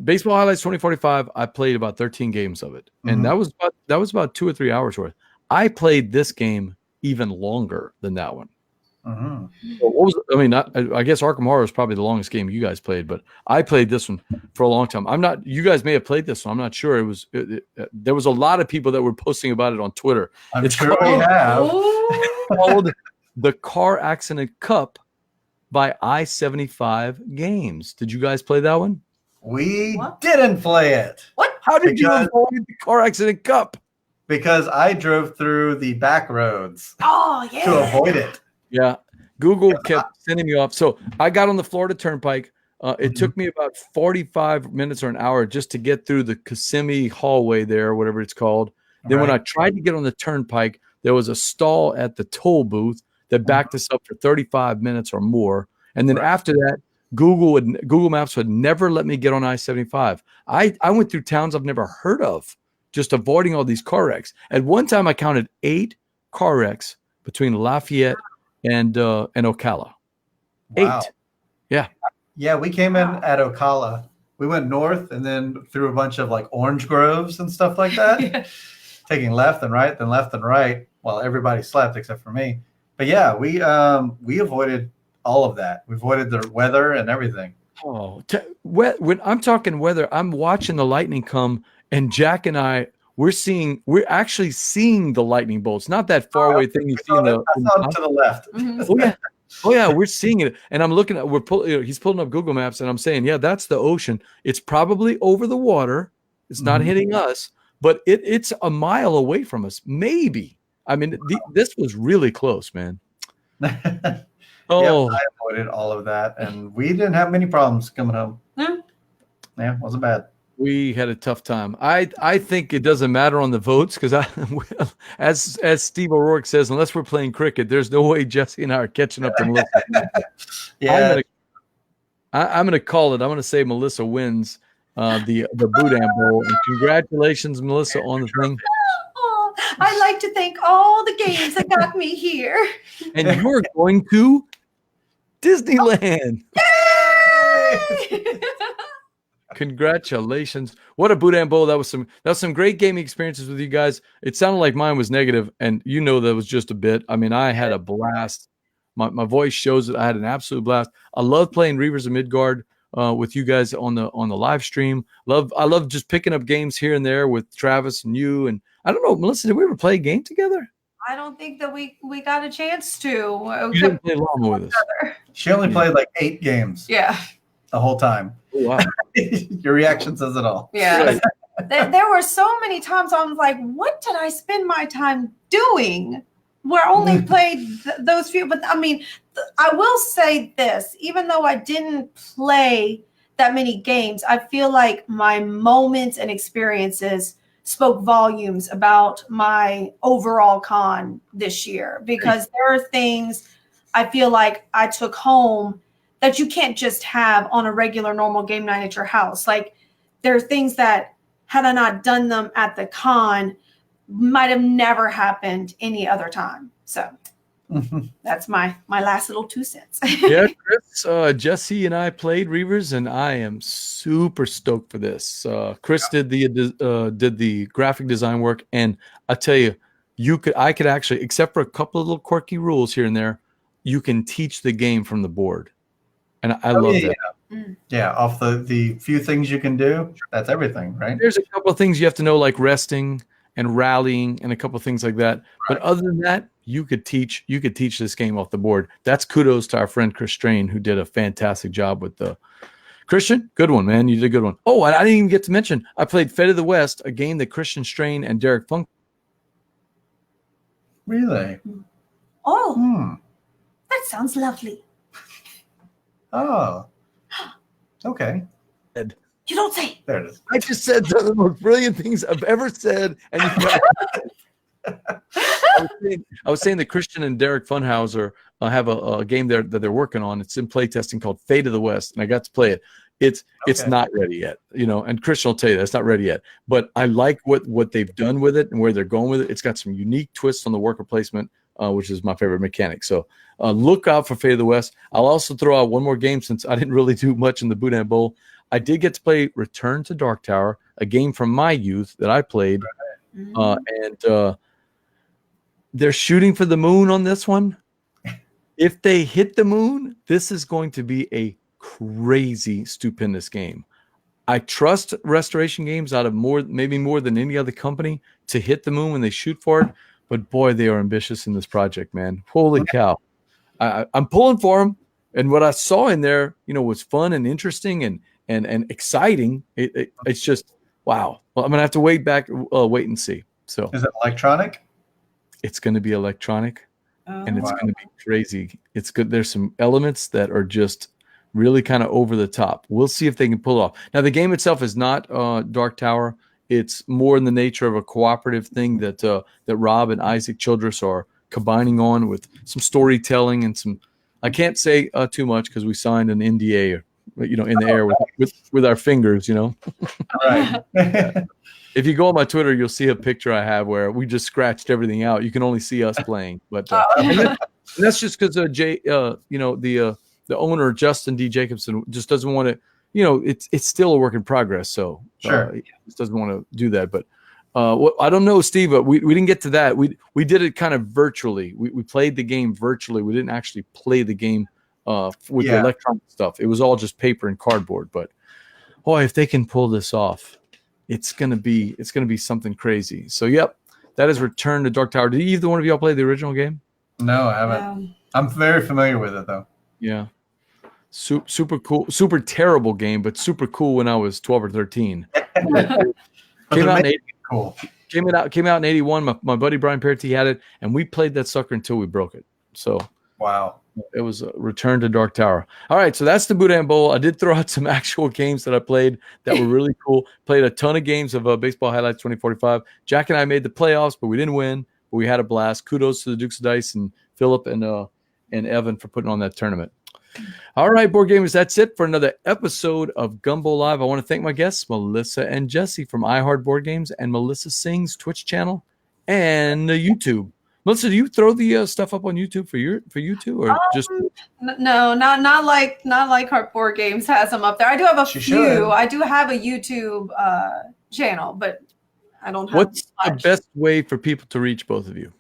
Baseball Highlights 2045. I played about 13 games of it, and that was about 2 or 3 hours worth. I played this game even longer than that one.
Mhm.
What was, I mean, I guess Arkham Horror is probably the longest game you guys played, but I played this one for a long time. I'm not. You guys may have played this one. I'm not sure. There was a lot of people that were posting about it on Twitter.
I'm sure we have.
Called the Car Accident Cup by I-75 Games. Did you guys play that one?
We
What?
didn't play it.
What?
How did you
Because-
avoid the Car Accident Cup?
Because I drove through the back roads
Oh, yeah.
to avoid it.
Yeah, Google kept sending me off. So I got on the Florida Turnpike. It took me about 45 minutes or an hour just to get through the Kissimmee hallway there, whatever it's called. Then when I tried to get on the Turnpike, there was a stall at the toll booth that backed us up for 35 minutes or more. And then after that, Google Maps would never let me get on I-75. I went through towns I've never heard of, just avoiding all these car wrecks. At one time, I counted 8 car wrecks between Lafayette and Ocala.
Wow.
8. Yeah.
Yeah, we came in at Ocala. We went north and then through a bunch of like orange groves and stuff like that,
Yeah.
taking left and right, then left and right while everybody slept except for me. But yeah, we avoided all of that. We avoided the weather and everything.
Oh, when I'm talking weather, I'm watching the lightning come, and Jack and I, we're actually seeing the lightning bolts, not that far away thing you see in the.
I saw them to the left.
Mhm.
Oh yeah, we're seeing it, and I'm looking at he's pulling up Google Maps, and I'm saying, yeah, that's the ocean. It's probably over the water. It's not hitting us, but it's a mile away from us, maybe. I mean, this was really close, man. Oh,
Yep, I avoided all of that, and we didn't have many problems coming home.
Hmm.
Yeah, wasn't bad.
we had a tough time. I think it doesn't matter on the votes because as Steve O'Rourke says, unless we're playing cricket, there's no way Jesse and I are catching up to Melissa.
Yeah,
I'm gonna call it. I'm gonna say Melissa wins the Boudin Bowl, and congratulations, Melissa, on the thing.
Oh, I'd like to thank all the games that got me here.
And you're going to Disneyland.
Yay!
Congratulations. What a Boudin Bowl. That was some great gaming experiences with you guys. It sounded like mine was negative, and you know that was just a bit. I mean, I had a blast. My voice shows it. I had an absolute blast. I love playing Reavers of Midgard with you guys on the live stream. I love just picking up games here and there with Travis and you. And I don't know, Melissa, did we ever play a game together?
I don't think that we got a chance to.
You didn't play Llama with us.
she only played like 8 games
Yeah.
the whole time.
Oh, wow.
Your reaction says it all.
Yeah. There were so many times I was like, what did I spend my time doing? Where I only played those few. But I mean, I will say this, even though I didn't play that many games, I feel like my moments and experiences spoke volumes about my overall con this year, because there are things I feel like I took home that you can't just have on a regular normal game night at your house. Like, there are things that had I not done them at the con might have never happened any other time. So that's my last little 2 cents.
Yeah, Chris, Jesse and I played Reavers, and I am super stoked for this. Chris did the graphic design work, and I tell you, I could actually, except for a couple of little quirky rules here and there, you can teach the game from the board, and I love that.
Yeah, off the few things you can do, that's everything, right?
There's a couple of things you have to know, like resting and rallying, and a couple of things like that. But other than that, you could teach this game off the board. That's kudos to our friend Chris Strain, who did a fantastic job with the Christian. Good one, man. You did a good one. Oh, I didn't even get to mention, I played Fate of the West, a game that Christian Strain and Derek Funk.
Really?
Oh, that sounds lovely.
Oh. Okay.
You don't say.
There it is.
I just said some of the most brilliant things I've ever said, and I was saying that Christian and Derek Funhauser have a game there that they're working on. It's in playtesting called Fate of the West, and I got to play it. It's not ready yet, and Christian will tell you that it's not ready yet. But I like what they've done with it and where they're going with it. It's got some unique twists on the worker placement, which is my favorite mechanic. So look out for Fate of the West. I'll also throw out one more game since I didn't really do much in the Boudin Bowl. I did get to play Return to Dark Tower, a game from my youth that I played, and they're shooting for the moon on this one. If they hit the moon, this is going to be a crazy, stupendous game. I trust Restoration Games out of maybe more than any other company to hit the moon when they shoot for it. But boy, they are ambitious in this project, man. Holy cow. I'm pulling for them. And what I saw in there, was fun and interesting and exciting. It's just, wow. Well, I'm going to have to wait and see. So
is it electronic?
It's going to be electronic. And it's
Wow.
going to be crazy. It's good. There's some elements that are just really kind of over the top. We'll see if they can pull it off. Now, the game itself is not Dark Tower. It's more in the nature of a cooperative thing that Rob and Isaac Childress are combining on with some storytelling and some. I can't say too much because we signed an NDA, in the air with our fingers,
Right.
If you go on my Twitter, you'll see a picture I have where we just scratched everything out. You can only see us playing, but and that's just because the owner Justin D. Jacobson just doesn't want to. It's still a work in progress, so
Sure.
he just doesn't want to do that. But I don't know, Steve. But we didn't get to that. We did it kind of virtually. We played the game virtually. We didn't actually play the game with the electronic stuff. It was all just paper and cardboard. But boy, if they can pull this off. It's gonna be something crazy. So yep, that is Return to Dark Tower. Did either one of y'all play the original game?
No, I haven't. I'm very familiar with it though.
Yeah, super cool, super terrible game, but super cool when I was 12 or 13. Came out in 81. My buddy Brian Perty had it, and we played that sucker until we broke it. So
wow.
It was a Return to Dark Tower. All right, so that's the Boudin Bowl. I did throw out some actual games that I played that were really cool. Played a ton of games of Baseball Highlights 2045. Jack and I made the playoffs, but we didn't win. But we had a blast. Kudos to the Dukes of Dice and Philip and Evan for putting on that tournament. All right, board gamers, that's it for another episode of Gumbo Live. I want to thank my guests, Melissa and Jesse from iHeart Board Games and Melissa Sings Twitch channel and YouTube. Melissa, do you throw the stuff up on YouTube for you two, or just
no, not like Heart Board Games has them up there. I do have a few.
Should.
I do have a YouTube channel, but I don't have.
What's
much.
the best way for people to reach both of you?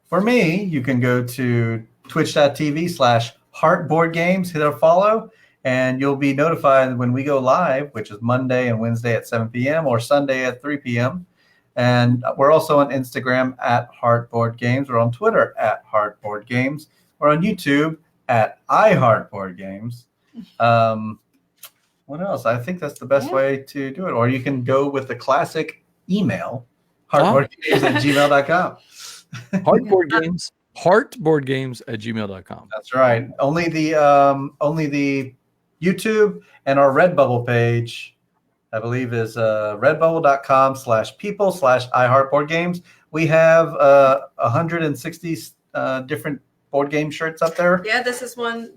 For me, you can go to twitch.tv/heartboardgames, hit our follow, and you'll be notified when we go live, which is Monday and Wednesday at 7 p.m. or Sunday at 3 p.m. And we're also on Instagram at Heartboard Games. We're on Twitter at Heartboard Games. We're on YouTube at iHeartBoard Games. What else? I think that's the best way to do it. Or you can go with the classic email, heartboardgames@gmail.com.
Heartboardgames@gmail.com.
That's right. Only the YouTube and our Redbubble page, I believe, is redbubble.com/people/iHeartBoardGames. We have 160 different board game shirts up there.
Yeah, this is one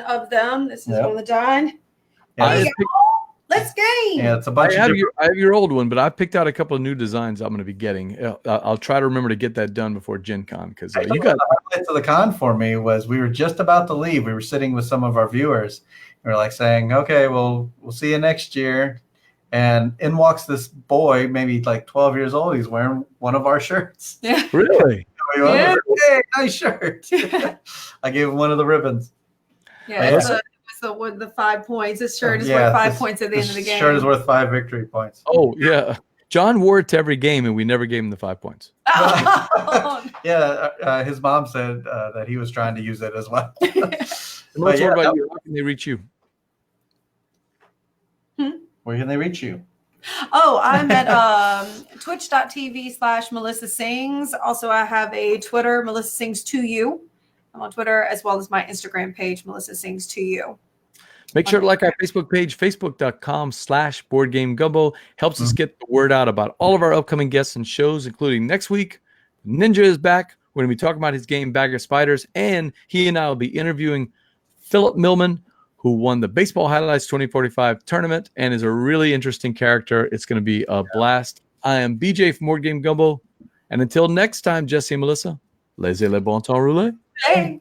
of them. This is one of the done.
Yeah,
Let's game.
yeah, it's a bunch
I
of
have your old one, but I picked out a couple of new designs I'm going to be getting. I'll try to remember to get that done before Gen Con, because you got
the highlights of the con for me was we were just about to leave. We were sitting with some of our viewers. We were like saying, "Okay, well, we'll see you next year." And in walks this boy, maybe like 12 years old. He's wearing one of our shirts.
Yeah.
really.
We went, "Hey, nice shirt." I gave him one of the ribbons.
Yeah, it's the 5 points. This shirt is worth 5 points at the end of the game.
This shirt is worth 5 victory points.
Oh yeah, John wore it to every game, and we never gave him the 5 points.
Yeah, his mom said that he was trying to use it as well.
What about you? How can they reach you?
Where can they reach you?
Oh, I'm at twitch.tv/Melissa Sings. Also, I have a Twitter, Melissa Sings to you. I'm on Twitter, as well as my Instagram page, Melissa Sings to you.
Make sure to like our Facebook page, facebook.com/BoardGameGumbo. Helps us get the word out about all of our upcoming guests and shows, including next week. Ninja is back. We're going to be talking about his game, Bag of Spiders, and he and I will be interviewing Philip Millman, who won the Baseball Highlights 2045 tournament and is a really interesting character. It's going to be a blast. I am BJ from Board Game Gumbo. And until next time, Jesse and Melissa, laissez le bon temps rouler.
Hey.